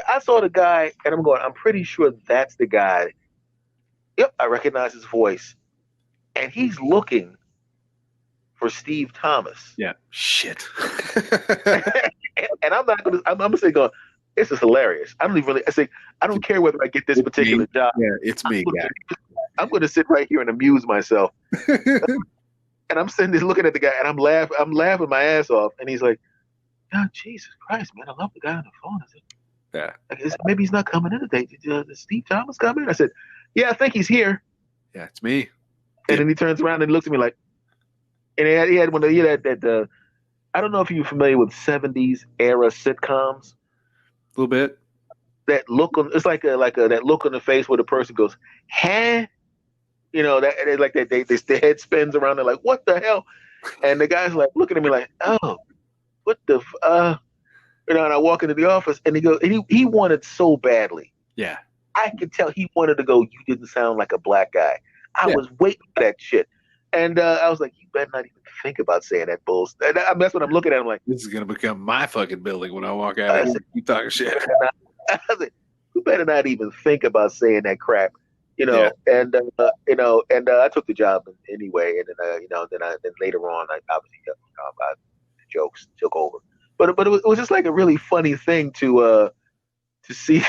I saw the guy, and I'm pretty sure that's the guy. Yep, I recognize his voice. And he's looking for Steve Thomas. Yeah. Shit. and I'm not going to, I'm going to say, This is hilarious. I don't even really. I say I don't care whether I get this particular job. Yeah, it's me, guy. I'm going to sit right here and amuse myself. And I'm sitting there looking at the guy, and I'm laughing my ass off. And he's like, "God, Jesus Christ, man, I love the guy on the phone." I said, Yeah. Maybe he's not coming in today. Did Steve Thomas come in? I said, "Yeah, I think he's here." Yeah, it's me. And then he turns around and looks at me like, and he had one of that I don't know if you're familiar with 70s era sitcoms. A little bit. That look on, it's like that look on the face where the person goes, "Huh?" You know, that and like that their head spins around. They're like, "What the hell?" And the guy's like looking at me like, "Oh, what the you know?" And I walk into the office, and he goes, and he wanted so badly. Yeah. I could tell he wanted to go. "You didn't sound like a black guy." I was waiting for that shit, and I was like, "You better not even think about saying that bullshit." And that's what I'm looking at. I'm like, "This is gonna become my fucking building when I walk out of here. You talking shit." I was like, "You better not even think about saying that crap." You know, and you know, and I took the job anyway, and then you know, then later on, I obviously the jokes took over, but it was just like a really funny thing to see.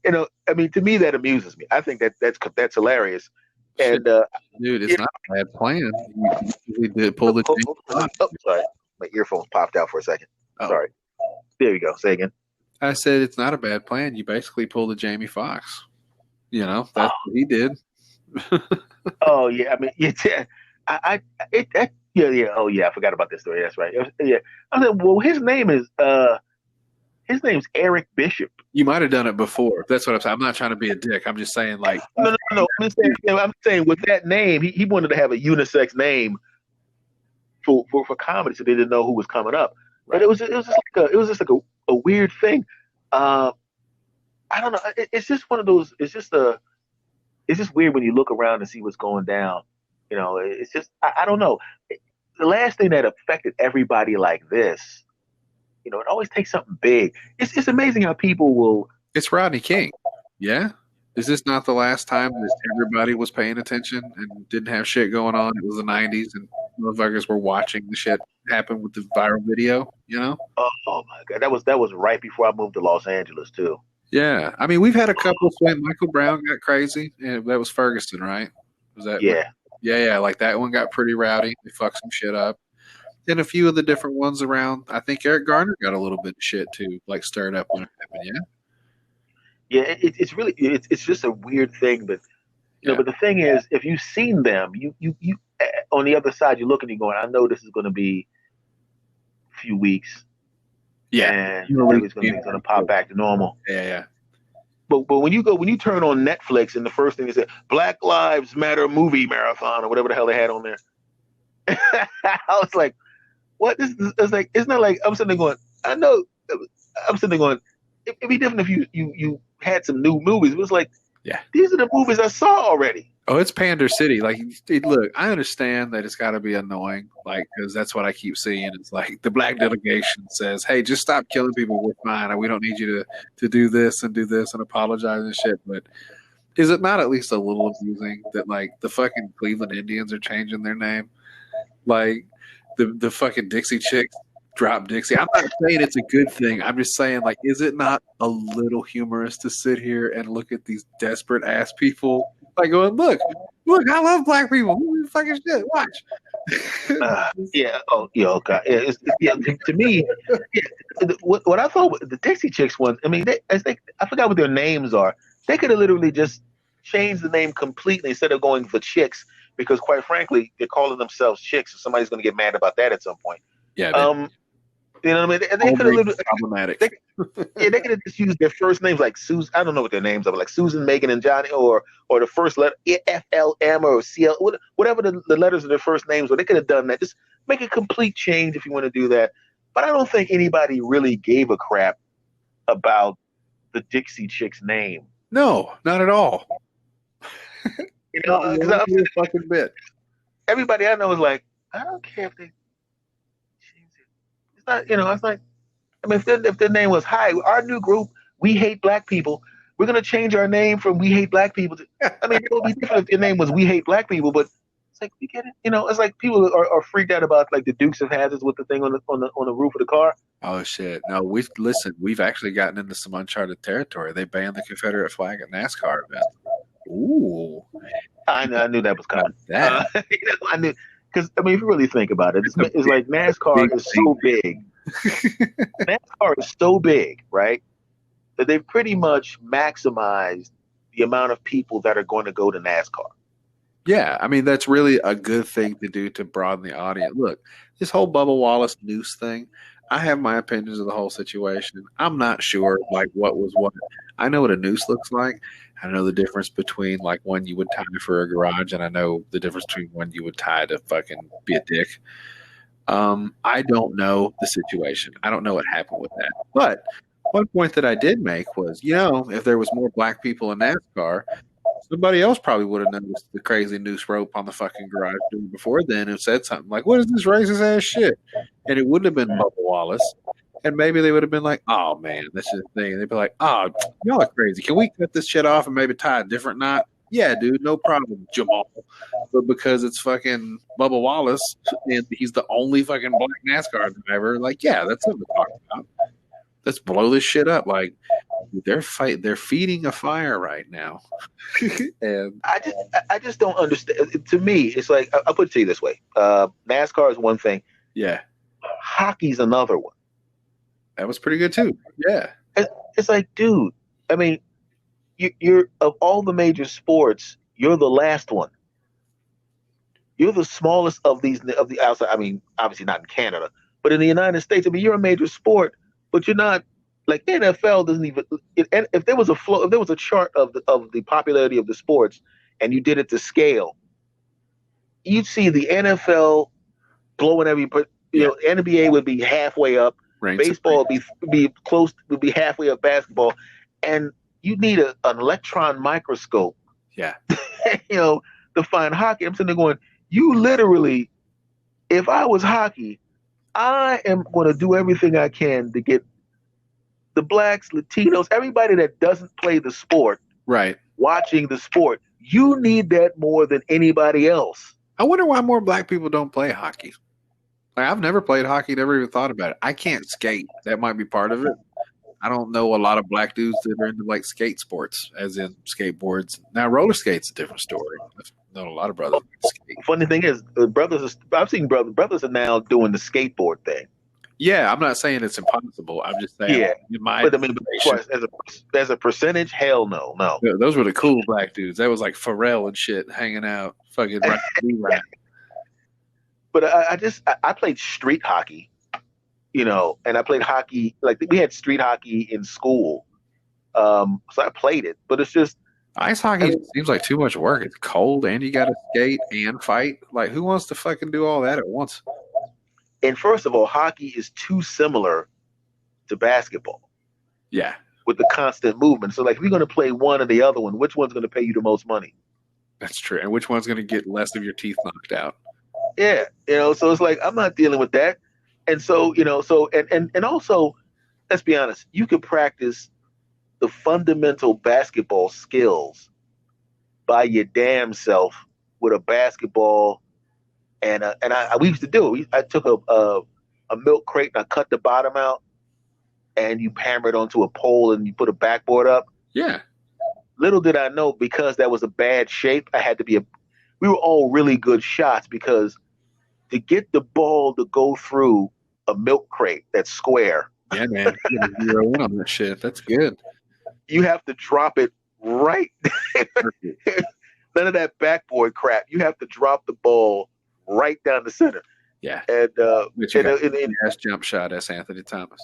You know, I mean, to me that amuses me. I think that's hilarious. And dude, it's not a bad plan. We did pull the. Oh, sorry, my earphones popped out for a second. Oh. Sorry. There you go. Say again. I said it's not a bad plan. You basically pulled a Jamie Foxx. You know, that's what he did. Oh yeah, I mean, yeah, Oh yeah, I forgot about this story. That's right. Yeah, I said, well, his name's Eric Bishop. You might have done it before. That's what I'm saying. I'm not trying to be a dick. I'm just saying, like, no. I'm saying with that name, he wanted to have a unisex name for comedy, so they didn't know who was coming up. Right. But it was just like a weird thing. I don't know. It's just one of those. It's just weird when you look around and see what's going down. You know, it's just I don't know. The last thing that affected everybody like this, you know, it always takes something big. It's amazing how people will. It's Rodney King. Yeah. Is this not the last time that everybody was paying attention and didn't have shit going on? It was the 90s and motherfuckers were watching the shit happen with the viral video, you know? Oh my God. That was right before I moved to Los Angeles too. Yeah. I mean, we've had a couple when Michael Brown got crazy. And that was Ferguson, right? Was that? Yeah. Yeah. Like that one got pretty rowdy. They fucked some shit up. And a few of the different ones around. I think Eric Garner got a little bit of shit too, like stirred up when it happened. Yeah. Yeah, it's really just a weird thing, but you know. But the thing is, if you've seen them, you on the other side, you're looking and going, I know this is going to be a few weeks. Yeah, and it's going to pop back to normal. Yeah. But when you turn on Netflix and the first thing they say, Black Lives Matter movie marathon or whatever the hell they had on there, I was like, what? It's like, it's not like I'm sitting there going, I know. I'm sitting there going, it'd be different if you had some new movies. It was like, yeah, these are the movies I saw already. Oh, it's Pander City. Like, look, I understand that it's got to be annoying, like, because that's what I keep seeing. It's like the black delegation says, hey, just stop killing people. We're fine. We don't need you to do this and apologize and shit. But is it not at least a little amusing that, like, the fucking Cleveland Indians are changing their name? Like, the fucking Dixie Chicks drop Dixie. I'm not saying it's a good thing. I'm just saying, like, is it not a little humorous to sit here and look at these desperate ass people, like, going, look, I love black people. Holy fucking shit, watch. Yeah. Oh, yeah. Okay. Yeah. To me, what I thought the Dixie Chicks ones. I mean, I forgot what their names are. They could have literally just changed the name completely instead of going for chicks, because quite frankly, they're calling themselves chicks, and somebody's going to get mad about that at some point. Yeah. You know what I mean? They could have lived problematic. They could have just used their first names, like Susan. I don't know what their names are, but like Susan, Megan, and Johnny, or the first letter FLM or CL, whatever the letters of their first names were. They could have done that. Just make a complete change if you want to do that. But I don't think anybody really gave a crap about the Dixie Chicks name. No, not at all. You know, because I'm a fucking bit. Everybody I know is like, I don't care if they. You know, it's like, I mean, if their name was, hi, our new group, We Hate Black People, we're going to change our name from We Hate Black People to, I mean, it would be different if your name was We Hate Black People, but It's like, we get it. It's like people are freaked out about like the Dukes of Hazzards with the thing on the roof of the car. Oh shit! No, we've actually gotten into some uncharted territory. They banned the Confederate flag at NASCAR events. Ooh, I knew that was coming. that. I knew, because if you really think about it, it's like NASCAR is so big. NASCAR is so big, right? That they've pretty much maximized the amount of people that are going to go to NASCAR. Yeah, I mean that's really a good thing to do to broaden the audience. Look, this whole Bubba Wallace noose thing. I have my opinions of the whole situation. I'm not sure like what was what. I know what a noose looks like. I know the difference between like one you would tie for a garage, and I know the difference between one you would tie to fucking be a dick. I don't know the situation. I don't know what happened with that. But one point that I did make was, if there was more black people in NASCAR, somebody else probably would have noticed the crazy noose rope on the fucking garage door before then and said something like, "What is this racist ass shit?" And it wouldn't have been Bubba Wallace. And maybe they would have been like, "Oh man, this is the thing." They'd be like, "Oh, y'all are crazy. Can we cut this shit off and maybe tie a different knot?" Yeah, dude, no problem, Jamal. But because it's fucking Bubba Wallace and he's the only fucking black NASCAR driver, like, yeah, that's something to talk about. Let's blow this shit up. Like, they're feeding a fire right now. And I just don't understand. To me, it's like, I'll put it to you this way: NASCAR is one thing. Yeah, hockey's another one. That was pretty good too. Yeah, it's like, dude. I mean, you're of all the major sports, you're the last one. You're the smallest of the outside. I mean, obviously not in Canada, but in the United States. I mean, you're a major sport, but you're not. Like NFL doesn't even. If there was a chart of the popularity of the sports, and you did it to scale, you'd see the NFL blowing every. NBA would be halfway up. Baseball would be close. Would be halfway up. Basketball, and you need an electron microscope. Yeah. To find hockey. I'm sitting there going, you literally. If I was hockey, I am going to do everything I can to get the blacks, Latinos, everybody that doesn't play the sport, right, watching the sport. You need that more than anybody else. I wonder why more black people don't play hockey. Like, I've never played hockey, never even thought about it. I can't skate. That might be part of it. I don't know a lot of black dudes that are into like skate sports, as in skateboards. Now, roller skate's a different story. I've known a lot of brothers that skate. Funny thing is, I've seen brothers are now doing the skateboard thing. Yeah, I'm not saying it's impossible. I'm just saying. Yeah, but I mean, as a percentage, hell no. Yeah, those were the cool black dudes. That was like Pharrell and shit hanging out, fucking right. But I played street hockey, and I played hockey. Like, we had street hockey in school, so I played it. But it's just ice hockey seems like too much work. It's cold, and you got to skate and fight. Like, who wants to fucking do all that at once? And first of all, hockey is too similar to basketball. Yeah. With the constant movement. So, like, if you're going to play one or the other one, which one's going to pay you the most money? That's true. And which one's going to get less of your teeth knocked out? Yeah. So it's like, I'm not dealing with that. And so, and also, let's be honest, you could practice the fundamental basketball skills by your damn self with a basketball. And we used to do it. I took a milk crate and I cut the bottom out, and you hammer it onto a pole and you put a backboard up. Yeah. Little did I know, because that was a bad shape, I had to be we were all really good shots, because to get the ball to go through a milk crate that's square. Yeah, man. You zero in on that shit. That's good. You have to drop it right. None of that backboard crap. You have to drop the ball right down the center. Yeah. And last jump shot, S. Anthony Thomas.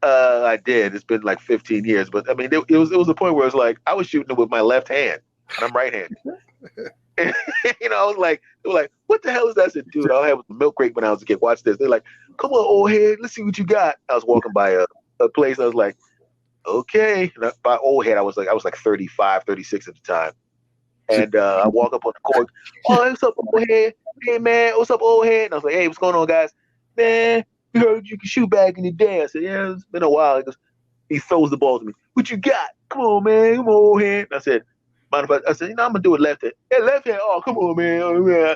I did. It's been like 15 years, but I mean, it was a point where it's like I was shooting it with my left hand, and I'm right-handed. I was like, they were like, "What the hell is that?" I said, "Dude, all I had was the milk crate when I was a kid. Watch this." They're like, "Come on, old head, let's see what you got." I was walking by a place. And I was like, "Okay." And by old head, I was like 35, 36 at the time. And I walk up on the court. "Oh, what's up, old head? Hey, man, what's up, old head?" And I was like, "Hey, what's going on, guys?" "Man, we heard you can shoot back in the day." I said, "Yeah, it's been a while." He throws the ball to me. "What you got? Come on, man. Come on, old head." I said, "Mind if I said, I'm going to do it left hand." "Yeah, left hand. Oh, come on, man." Oh, yeah.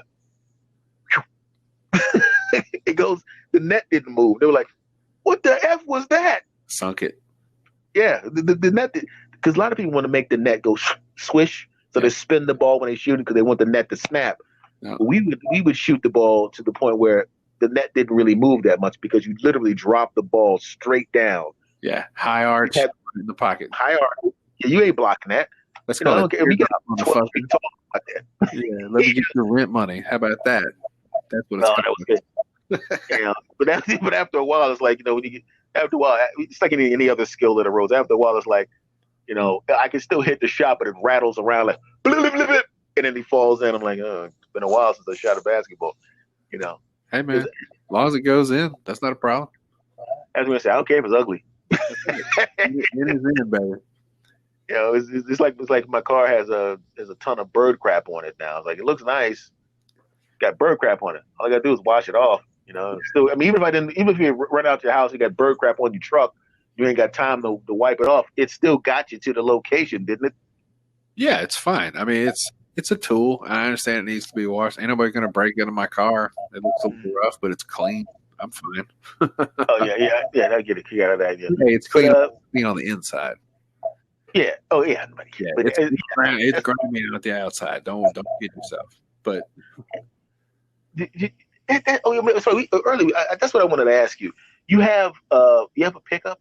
It goes, the net didn't move. They were like, what the F was that? Sunk it. Yeah, the net, because a lot of people want to make the net go swish, so they spin the ball when they shoot it because they want the net to snap. No. We would shoot the ball to the point where the net didn't really move that much because you literally drop the ball straight down. Yeah, high arch in the pocket. High arch. Yeah, you ain't blocking that. Let's go. go. We get 12 feet tall like that. Yeah, let me get your rent money. How about that? That's what it's called. That was good. Yeah, but after a while, it's like, when you get, after a while, it's like any other skill that arose. After a while, it's like, I can still hit the shot, but it rattles around like, blip, blip, blip, blip, and then he falls in. I'm like, it's been a while since I shot a basketball. Hey man, as long as it goes in, that's not a problem. I was gonna say, I don't care if it's ugly. It is in, baby. It's like my car has a ton of bird crap on it now. It's like, it looks nice, got bird crap on it. All I gotta do is wash it off. Still, I mean, even if you run out to your house, you got bird crap on your truck, you ain't got time to wipe it off. It still got you to the location, didn't it? Yeah, it's fine. I mean, it's a tool. I understand it needs to be washed. Ain't nobody gonna break into my car. It looks a little rough, but it's clean. I'm fine. Oh yeah. I get it. You got that. Yeah. Hey, it's clean, clean on the inside. Yeah. Oh yeah. Yeah, it's grimy on the outside. Don't kid yourself. But earlier, that's what I wanted to ask you. You have a pickup?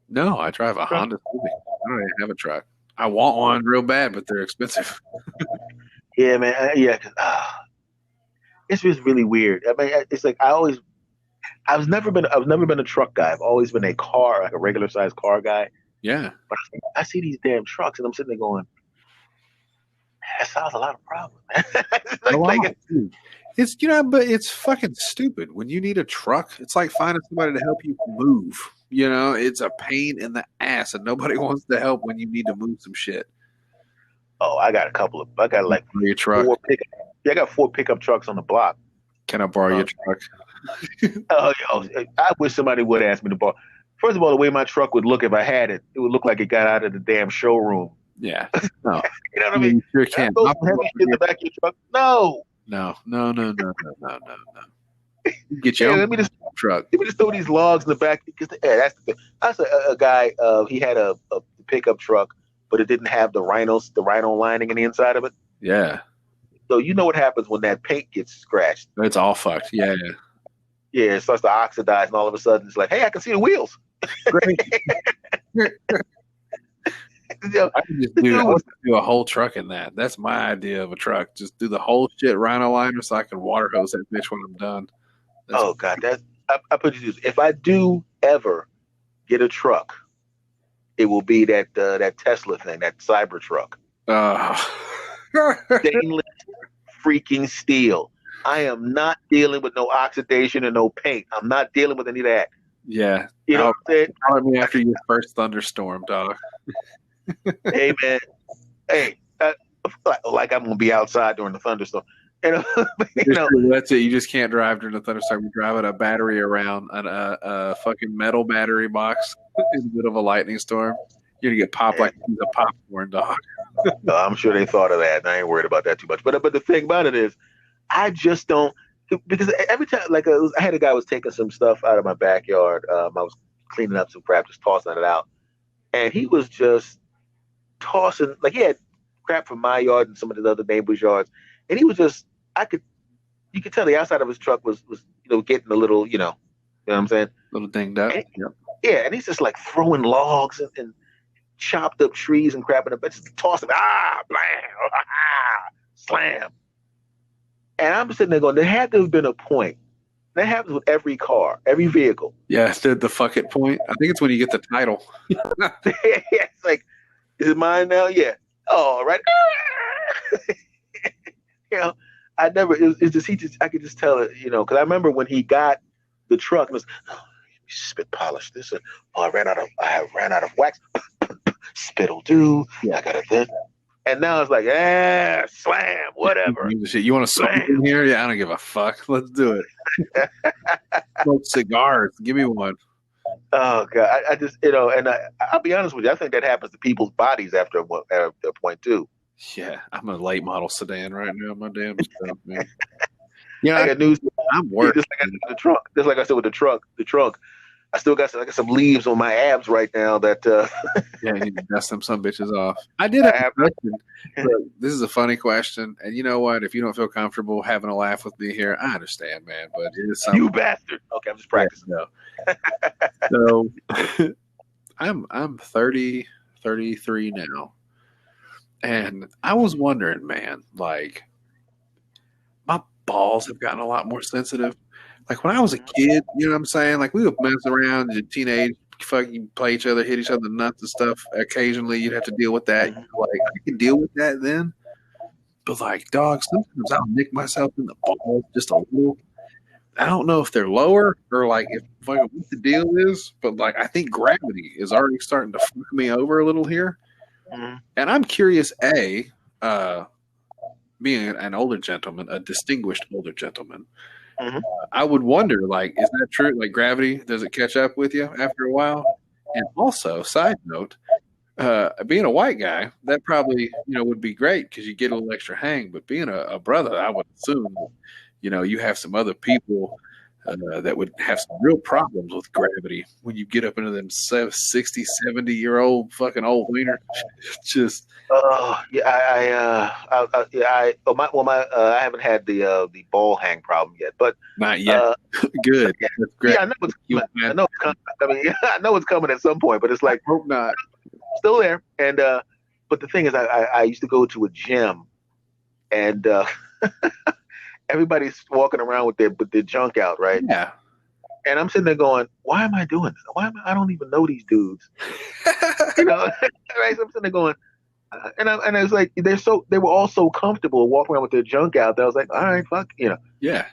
No, I drive a Honda Civic. I don't even have a truck. I want one real bad, but they're expensive. Yeah, man. It's just really weird. I mean, it's like I've never been a truck guy. I've always been a regular sized car guy. Yeah. But I see these damn trucks, and I'm sitting there going, that solves a lot of problems, man. But it's fucking stupid. When you need a truck, it's like finding somebody to help you move. It's a pain in the ass, and nobody wants to help when you need to move some shit. Oh, I got like your truck. 4 pickup. Yeah, I got 4 pickup trucks on the block. Can I borrow your truck? I wish somebody would ask me to borrow. First of all, the way my truck would look if I had it, it would look like it got out of the damn showroom. Yeah. No. You know what I mean? You sure can. Heavy shit in the back of your truck? No. No. Get your own truck. Let me just throw these logs in the back, because that's the thing. That's a guy. He had a pickup truck, but it didn't have the rhino lining in the inside of it. Yeah. So you know what happens when that paint gets scratched? It's all fucked. Yeah. Yeah, it starts to oxidize, and all of a sudden it's like, hey, I can see the wheels. Great. I can just do a whole truck in that. That's my idea of a truck. Just do the whole shit rhino liner so I can water hose that bitch when I'm done. God, I put you this. If I do ever get a truck, it will be that Tesla thing, that Cybertruck. Stainless freaking steel. I am not dealing with no oxidation and no paint. I'm not dealing with any of that. Yeah. You know what I'm saying? Call me after your first thunderstorm, dog. Hey, man. Hey, like I'm going to be outside during the thunderstorm. That's it. You just can't drive during the thunderstorm. You're driving a battery around a fucking metal battery box in the middle of a lightning storm. You're going to get popped like a piece of popcorn, dog. I'm sure they thought of that, and I ain't worried about that too much. But the thing about it is, I just don't, because every time, like I had a guy was taking some stuff out of my backyard. I was cleaning up some crap, just tossing it out, and he was just tossing, like, he had crap from my yard and some of the other neighbors' yards, and he was just, you could tell the outside of his truck was getting a little, you know what I'm saying, a little dinged up. Yeah, and he's just like throwing logs and chopped up trees and crap in the bed, just tossing, blam, slam. And I'm sitting there going, there had to have been a point. That happens with every car, every vehicle. Yeah, the fuck it point. I think it's when you get the title. It's like, is it mine now? Yeah. Oh, right. I never, it's just, I could just tell it, because I remember when he got the truck, it was, spit polish this. I ran out of wax. Spit'll do. Yeah. I got it then. And now it's like, slam, whatever. You want to smoke in here? Yeah, I don't give a fuck. Let's do it. Smoke cigars. Give me one. Oh, God. I just, and I'll be honest with you. I think that happens to people's bodies after a point, too. Yeah, I'm a late model sedan right now. My damn stuff, man. I got news. I'm working. Just like I said with the trunk. Just like I said with the trunk. I still got some leaves on my abs right now that Yeah, you need to dust some bitches off. I did I have have. a question. But this is a funny question, and you know what? If you don't feel comfortable having a laugh with me here, I understand, man. But it is something. You bastard. Okay, I'm just practicing. Yeah, no. So I'm 30, 33 now, and I was wondering, man, like my balls have gotten a lot more sensitive. Like when I was a kid, you know what I'm saying? Like we would mess around as a teenage, fucking play each other, hit each other in the nuts and stuff. Occasionally you'd have to deal with that. Like I could deal with that then. But like, dog, sometimes I'll nick myself in the balls just a little. I don't know if they're lower or like if like, what the deal is, but like I think gravity is already starting to fuck me over a little here. Mm-hmm. And I'm curious, being an older gentleman, a distinguished older gentleman, Mm-hmm. I would wonder, like, is that true? Like, gravity, does it catch up with you after a while? And also, side note, being a white guy, that probably, would be great because you get a little extra hang. But being a brother, I would assume, you have some other people that would have some real problems with gravity when you get up into them 60, 70-year-old fucking old wiener. Just I haven't had the ball hang problem yet, but not yet. Good. Yeah, That's great. I know it's coming. I know it's coming. I mean, I know it's coming at some point, but it's like hope not. Still there. And but the thing is, I used to go to a gym, and everybody's walking around with their junk out, right? Yeah. And I'm sitting there going, why am I doing this? I don't even know these dudes. Right? So I'm sitting there going, and I was like, they were all so comfortable walking around with their junk out that I was like, all right, fuck, Yeah.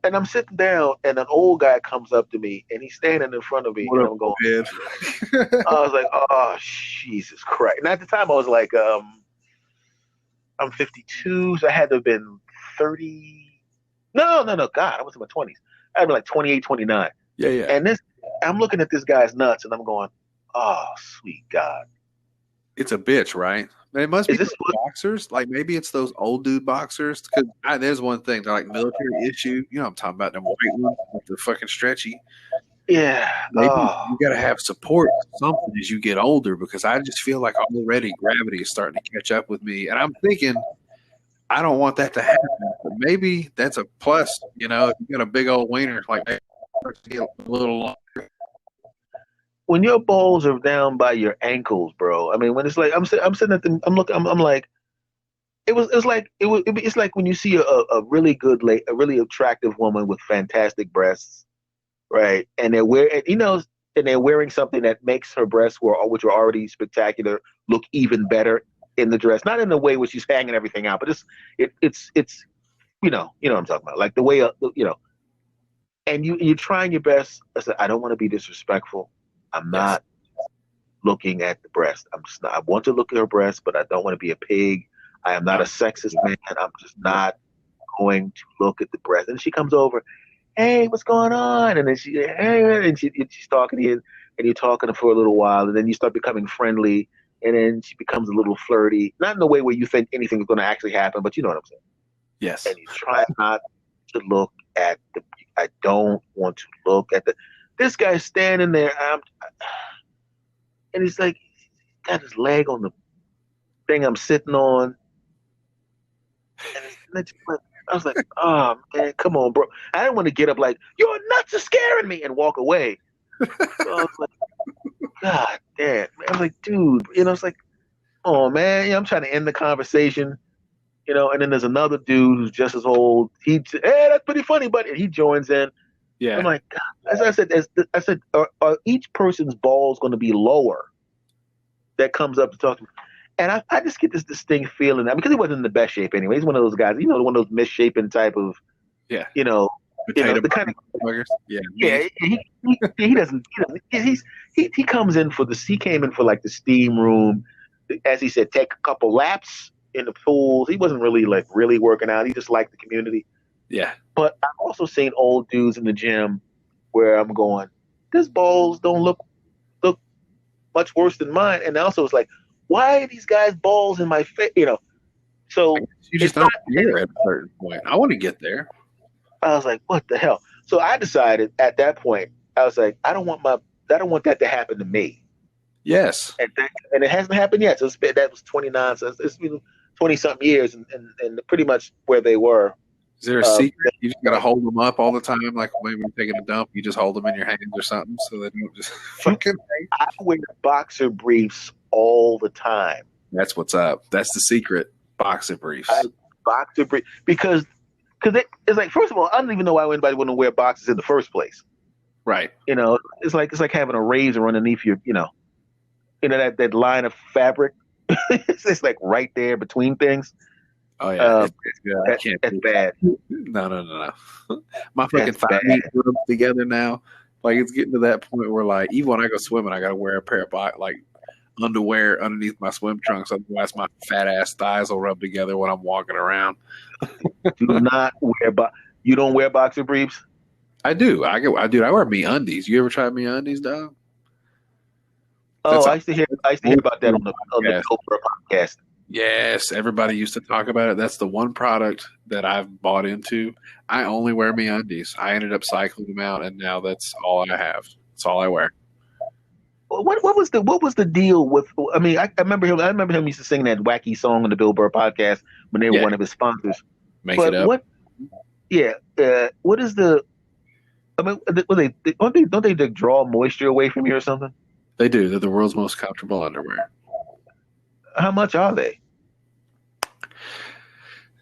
And I'm sitting down, and an old guy comes up to me, and he's standing in front of me, and I'm going, I was like, oh, Jesus Christ. And at the time, I was like, I'm 52, so I had to have been 30. No, God, I was in my 20s. I'd be like 28, 29. Yeah. And I'm looking at this guy's nuts, and I'm going, oh, sweet God. It's a bitch, right? It must be boxers. Like maybe it's those old dude boxers. Because there's one thing, they're like military issue. You know what I'm talking about, them white ones with the fucking stretchy. Yeah. Maybe you got to have support something as you get older, because I just feel like already gravity is starting to catch up with me. And I'm thinking, I don't want that to happen. But maybe that's a plus, if you got a big old wiener, like a little longer. When your balls are down by your ankles, bro. I mean, when it's like I'm sitting at I'm looking, I'm like, it's like when you see a really good, a really attractive woman with fantastic breasts, right? And they're wearing something that makes her breasts, which are already spectacular, look even better in the dress. Not in the way where she's hanging everything out, but it's you know what I'm talking about, like the way and you're trying your best. I said, I don't want to be disrespectful. I'm not looking at the breast. I'm just not. I want to look at her breast, but I don't want to be a pig. I am not a sexist man. I'm just not going to look at the breast. And she comes over, hey, what's going on? And then she's talking to you, and you're talking to her for a little while, and then you start becoming friendly, and then she becomes a little flirty. Not in the way where you think anything's going to actually happen, but you know what I'm saying. Yes. And you try not to look at I don't want to look at this guy's standing there, and he's like, he's got his leg on the thing I'm sitting on. And I was like, oh, man, come on, bro. I didn't want to get up like, your nuts are scaring me, and walk away. So I was like, God damn. I was like, dude, it's like, oh, man, I'm trying to end the conversation, and then there's another dude who's just as old. Hey, that's pretty funny, buddy. And he joins in. Yeah. I'm like, God. As I said, are each person's balls going to be lower that comes up to talk to me? And I just get this distinct feeling that, because he wasn't in the best shape anyway. He's one of those guys, one of those misshapen type of, potato the kind of buggers. Yeah. He doesn't. He comes in for he came in for like the steam room, as he said, take a couple laps in the pools. He wasn't really really working out. He just liked the community. Yeah. But I've also seen old dudes in the gym where I'm going, his balls don't look much worse than mine. And also it's like, why are these guys' balls in my face? So you just don't care at a certain point. I want to get there. I was like, what the hell? So I decided at that point, I was like, I don't want that to happen to me. Yes. And it hasn't happened yet. So that was 29. So it's been 20 something years and pretty much where they were. Is there a secret? You just got to hold them up all the time, like maybe when you're taking a dump, you just hold them in your hands or something so they don't just fucking. I wear boxer briefs all the time. That's what's up. That's the secret. Boxer briefs. Boxer briefs because it's like, first of all, I don't even know why anybody wouldn't wear boxers in the first place. Right. You know, it's like having a razor underneath your, that line of fabric. It's like right there between things. Oh yeah, that's bad. No. My fucking thigh meat rubs together now. Like it's getting to that point where like even when I go swimming, I got to wear a pair of like underwear underneath my swim trunks. Otherwise, my fat ass thighs will rub together when I'm walking around. Do not wear You don't wear boxer briefs? I do. I wear MeUndies. You ever tried MeUndies, dog? Oh, I used to hear about that on the Oprah podcast. Yes, everybody used to talk about it. That's the one product that I've bought into. I only wear MeUndies. I ended up cycling them out, and now that's all I have. That's all I wear. What was the deal with? I mean, I remember him. I remember him used to sing that wacky song on the Bill Burr podcast when they were one of his sponsors. Make it up. What? Yeah. What is the? I mean, don't they draw moisture away from you or something? They do. They're the world's most comfortable underwear. How much are they?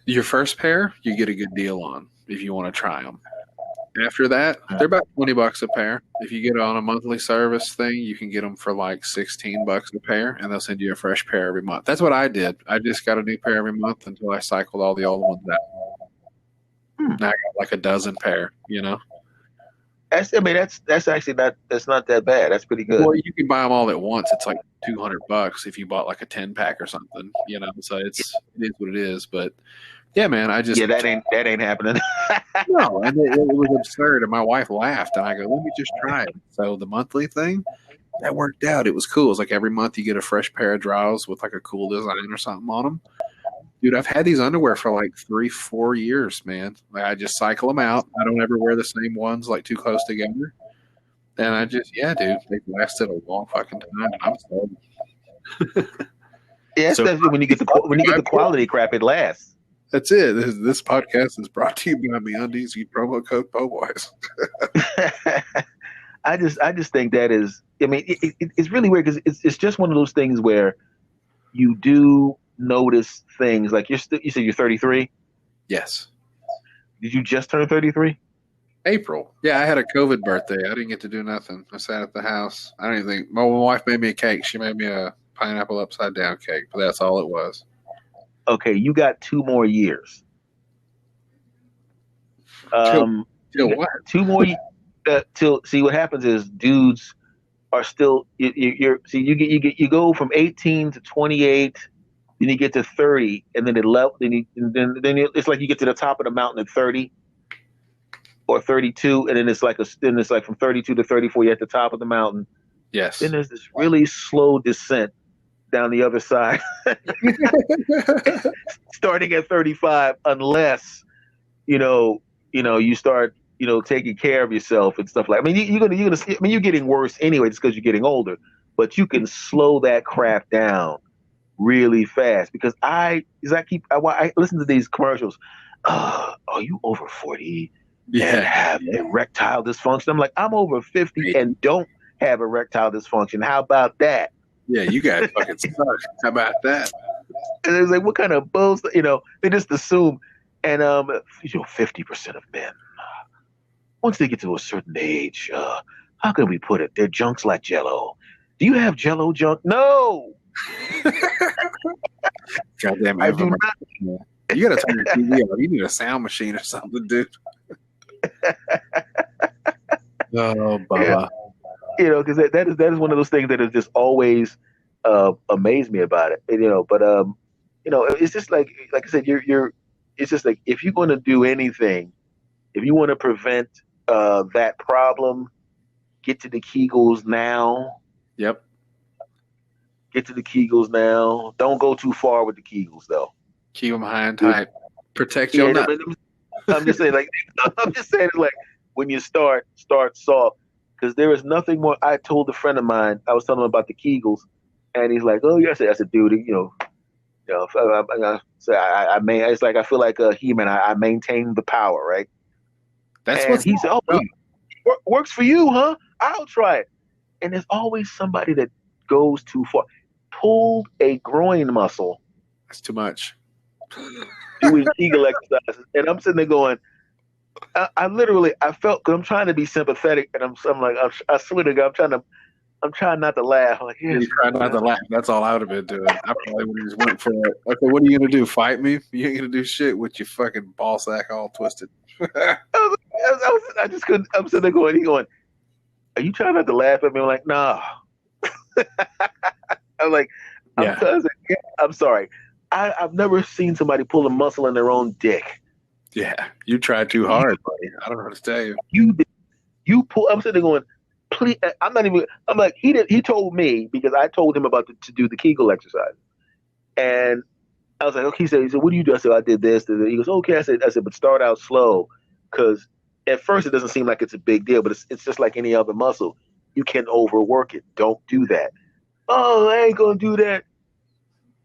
Your first pair, you get a good deal on if you want to try them. After that, they're about $20 a pair. If you get on a monthly service thing, you can get them for like $16 a pair, and they'll send you a fresh pair every month. That's what I did. I just got a new pair every month until I cycled all the old ones out. Now I got like a dozen pair, That's actually that's not that bad. That's pretty good. Well, you can buy them all at once. It's like $200 if you bought like a 10-pack or something, So it is what it is. But yeah, man, that ain't happening. No, and it was absurd. And my wife laughed, and I go, "Let me just try it." So the monthly thing that worked out. It was cool. It was like every month you get a fresh pair of drawers with like a cool design or something on them. Dude, I've had these underwear for like 3-4 years, man. Like I just cycle them out. I don't ever wear the same ones like too close together. And I dude, they've lasted a long fucking time. And I'm sold. Yeah, especially when you get the quality crap, it lasts. That's it. This podcast is brought to you by MeUndies. Use promo code PO'Boys. I just think that is. I mean, it's really weird because it's just one of those things where you do notice things like you said you're 33. Yes. Did you just turn 33? April. Yeah, I had a COVID birthday. I didn't get to do nothing. I sat at the house. I don't even think. My wife made me a cake. She made me a pineapple upside down cake, but that's all it was. Okay, you got 2 more years. Till what? 2 more. Till see what happens is dudes are still you go from 18 to 28. Then you get to 30, and then it's like you get to the top of the mountain at 30 or 32, and then it's like from 32 to 34, you're at the top of the mountain. Yes. Then there's this really slow descent down the other side, starting at 35, unless you start taking care of yourself and stuff like. I mean, you're getting worse anyway, just because you're getting older, but you can slow that crap down really fast because I listen to these commercials. Are you over 40 and have erectile dysfunction? I'm like, I'm over 50 and don't have erectile dysfunction. How about that? Yeah, you guys fucking suck. How about that? And it's like, what kind of bullshit? They just assume. And 50% of men, once they get to a certain age, how can we put it? Their junk's like Jello. Do you have Jello junk? No. Goddamn, I do not. You gotta turn your TV off. You need a sound machine or something, dude. Oh, Baba. Because that is one of those things that has just always amazed me about it. But it's just like I said, it's just like if you're going to do anything, if you want to prevent that problem, get to the Kegels now. Yep. Get to the Kegels now. Don't go too far with the Kegels, though. Keep them high and tight. Protect your nuts. I'm just saying, like, I'm just saying, like, when you start soft, because there is nothing more. I told a friend of mine, I was telling him about the Kegels, and he's like, "Oh, yeah," I said, dude, it's like I feel like a He-Man. I maintain the power, right? That's And what's he said, "Oh, up. works for you, huh? I'll try it." And there's always somebody that goes too far. Pulled a groin muscle That's too much. doing Kegel exercises, and I'm sitting there going, I literally, I felt, because I'm trying to be sympathetic, and I'm like, I swear to God, I'm trying not to laugh. I'm like, yes, You try not to laugh. That's all I would have been doing. I probably would have just went for it. Okay, what are you gonna do? Fight me? You ain't gonna do shit with your fucking ball sack all twisted. I just couldn't. I'm sitting there going, he going, are you trying not to laugh at me? I'm like, nah. I'm like, Yeah. I'm sorry. I've never seen somebody pull a muscle in their own dick. Yeah, you tried too hard, buddy. I don't know what to tell you. You pull. I'm sitting there going, please. I'm not even. I'm like, he told me, because I told him about to do the Kegel exercise, and I was like, okay. He said, what do you do? I said, I did this. He goes, okay. I said, but start out slow, because at first it doesn't seem like it's a big deal, but it's just like any other muscle. You can overwork it. Don't do that. Oh, I ain't gonna do that.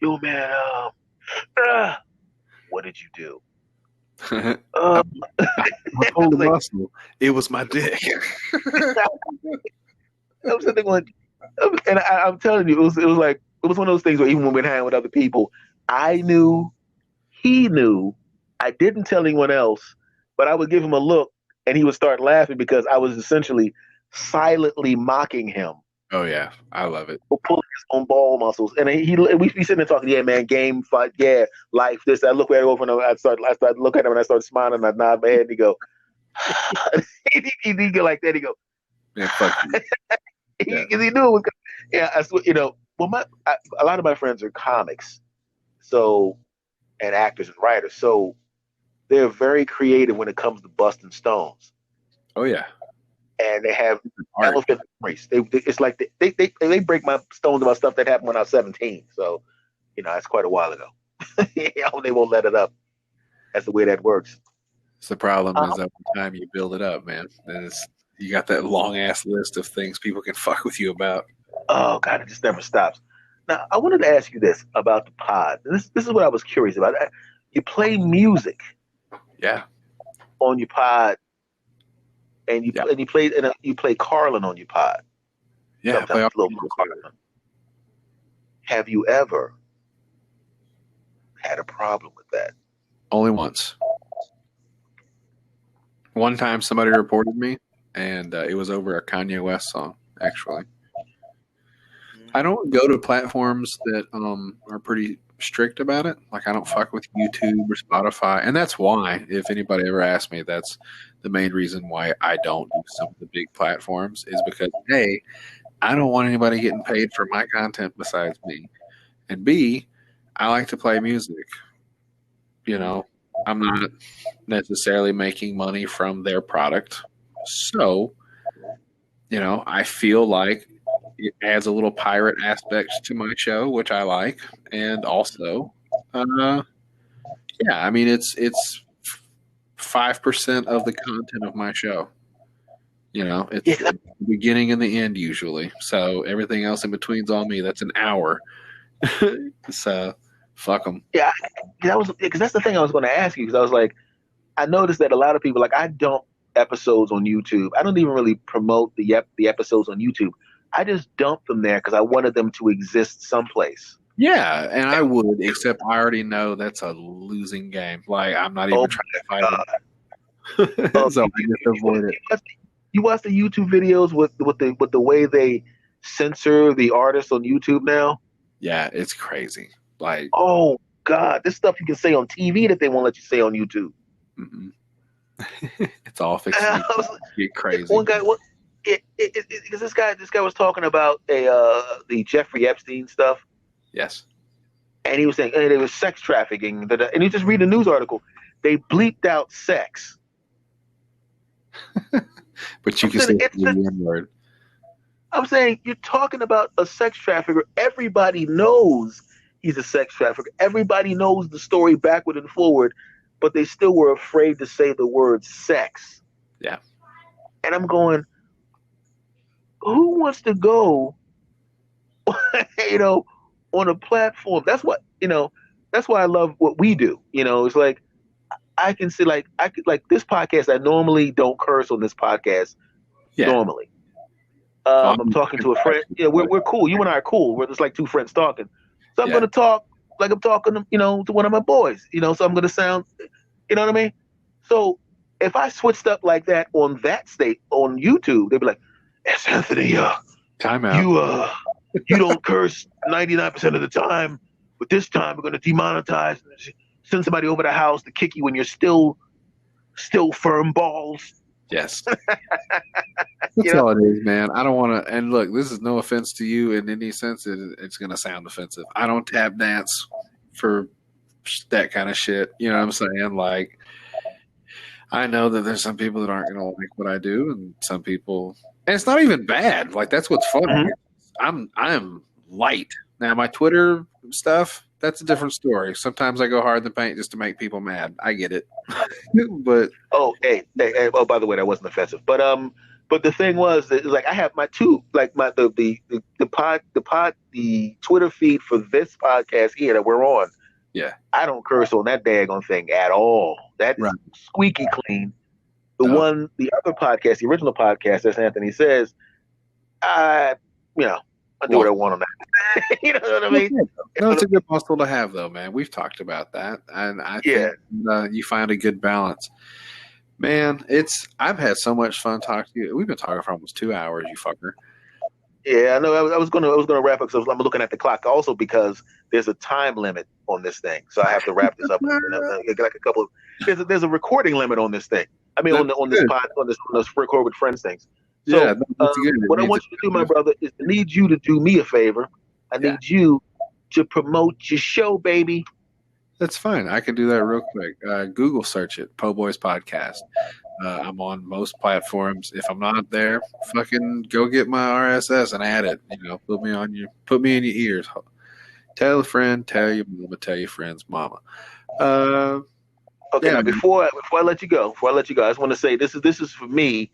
Yo, man. What did you do? I pulled a muscle. It was my dick. I'm sitting there going, and I'm telling you, it was like, it was one of those things where even when we're hanging with other people, I knew, he knew, I didn't tell anyone else, but I would give him a look, and he would start laughing because I was essentially silently mocking him Oh yeah, I love it. for pulling his own ball muscles. And we be sitting there talking, yeah, man, game, fight, yeah, life, this. I look right over and I start looking at him and I start smiling and I nod my head and he go, he go like that. He go, Yeah, fuck you. because he knew it was. Yeah, I swear, well, a lot of my friends are comics, so, and actors and writers, so they're very creative when it comes to busting stones, Oh yeah. and they have Art. elephant memories. It's like they break my stones about stuff that happened when I was 17. So, it's quite a while ago. They won't let it up. That's the way that works. It's the problem is every time you build it up, man, then you got that long ass list of things people can fuck with you about. Oh God, it just never stops. Now, I wanted to ask you this about the pod. This is what I was curious about. You play music Yeah. on your pod, and Yeah. you play Carlin on your pod. Yeah. Sometimes a little more Carlin. Have you ever had a problem with that? Only once. One time somebody reported me, and it was over a Kanye West song, actually. I don't go to platforms that are pretty strict about it. Like, I don't fuck with YouTube or Spotify. And that's why, if anybody ever asks me, that's the main reason why I don't do some of the big platforms, is because, A, I don't want anybody getting paid for my content besides me. And B, I like to play music. I'm not necessarily making money from their product. So, I feel like it adds a little pirate aspect to my show, which I like. And also, I mean, it's 5% of the content of my show. It's the beginning and the end usually. So everything else in between's on me. That's an hour. So fuck them. Yeah, because that's the thing I was going to ask you, because I was like, I noticed that a lot of people, like, I dump episodes on YouTube. I don't even really promote the episodes on YouTube. I just dump them there because I wanted them to exist someplace. Yeah, and I would, except I already know that's a losing game. Like, I'm not even trying to fight it. So I just avoid it. You watch the YouTube videos with the way they censor the artists on YouTube now? Yeah, it's crazy. Like, oh God, this stuff you can say on TV that they won't let you say on YouTube. It's all fixed to get crazy. One guy, because this guy was talking about the Jeffrey Epstein stuff. Yes. And he was saying, hey, there was sex trafficking, and you just read a news article. They bleeped out sex. But you can say the word. I'm saying, you're talking about a sex trafficker. Everybody knows he's a sex trafficker. Everybody knows the story backward and forward. but they still were afraid to say the word sex. Yeah. And I'm going, who wants to go, on a platform? That's what, that's why I love what we do. It's like, I can see, like, I could, like, this podcast, I normally don't curse on this podcast normally. I'm talking to a friend. Yeah, we're cool. You and I are cool. We're just like two friends talking. So I'm going to talk like I'm talking, to one of my boys, so I'm going to sound, you know what I mean? So if I switched up like that on that state on YouTube, they'd be like, "S. Anthony, time out. You don't curse 99% of the time, but this time we're going to demonetize and send somebody over the house to kick you when you're still firm balls." Yes. That's all it is, man. I don't want to, and look, this is no offense to you in any sense. It's going to sound offensive. I don't tap dance for that kind of shit. You know what I'm saying? Like, I know that there's some people that aren't going to like what I do, and some people, and it's not even bad. Like, that's what's fun. Mm-hmm. I'm light. Now, my Twitter stuff, that's a different story. Sometimes I go hard in the paint just to make people mad. I get it. But hey, by the way, that wasn't offensive. But the thing was that, like, I have my two, like, my the Twitter feed for this podcast here that we're on. Yeah, I don't curse on that daggone thing at all. That is squeaky clean. The other podcast, the original podcast, as Anthony says, I do what I want on that. You know what I mean? No, it's a good muscle to have, though, man. We've talked about that, and I think you find a good balance. Man, I've had so much fun talking to you. We've been talking for almost 2 hours, you fucker. Yeah, I know. I was gonna wrap up because I'm looking at the clock. Also, because there's a time limit on this thing, so I have to wrap this up. Like a couple. There's a recording limit on this thing. I mean, on this record with friends things. So, what I want you to do, my brother, is I need you to do me a favor. I need you to promote your show, baby. That's fine. I can do that real quick. Google search it, Po' Boys Podcast. I'm on most platforms. If I'm not there, fucking go get my RSS and add it. Put me in your ears. Tell a friend, tell your mama, tell your friend's mama. Okay, now before I let you go, I just want to say this is for me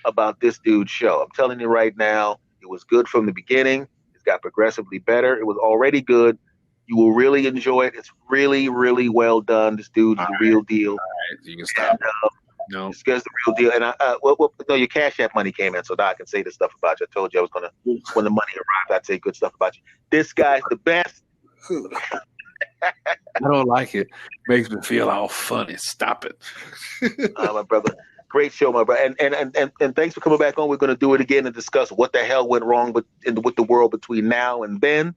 about this dude's show. I'm telling you right now, it was good from the beginning. It's got progressively better. It was already good. You will really enjoy it. It's really, really well done. This dude's the real deal. All right, you can stop. No, this guy's the real deal. And no, your Cash App money came in, so now I can say this stuff about you. I told you I was gonna, when the money arrived, I'd say good stuff about you. This guy's the best. I don't like it. Makes me feel all funny. Stop it. My brother. Great show, my brother. And thanks for coming back on. We're going to do it again and discuss what the hell went wrong with the world between now and then.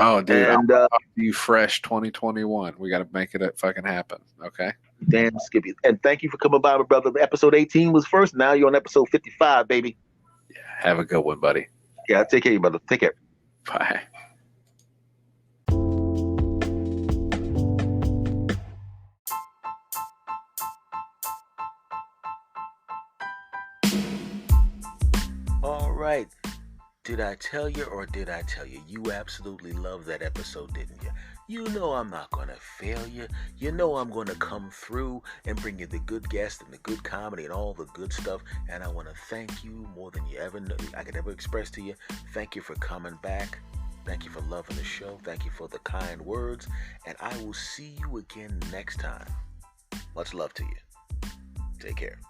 Oh, dude. And you fresh 2021. We got to make it fucking happen. Okay. Damn, Skippy. And thank you for coming by, my brother. Episode 18 was first. Now you're on episode 55, baby. Yeah. Have a good one, buddy. Yeah. Take care, brother. Take care. Bye. All right. Did I tell you or did I tell you? You absolutely loved that episode, didn't you? You know I'm not going to fail you. You know I'm going to come through and bring you the good guests and the good comedy and all the good stuff. And I want to thank you more than I could ever express to you. Thank you for coming back. Thank you for loving the show. Thank you for the kind words. And I will see you again next time. Much love to you. Take care.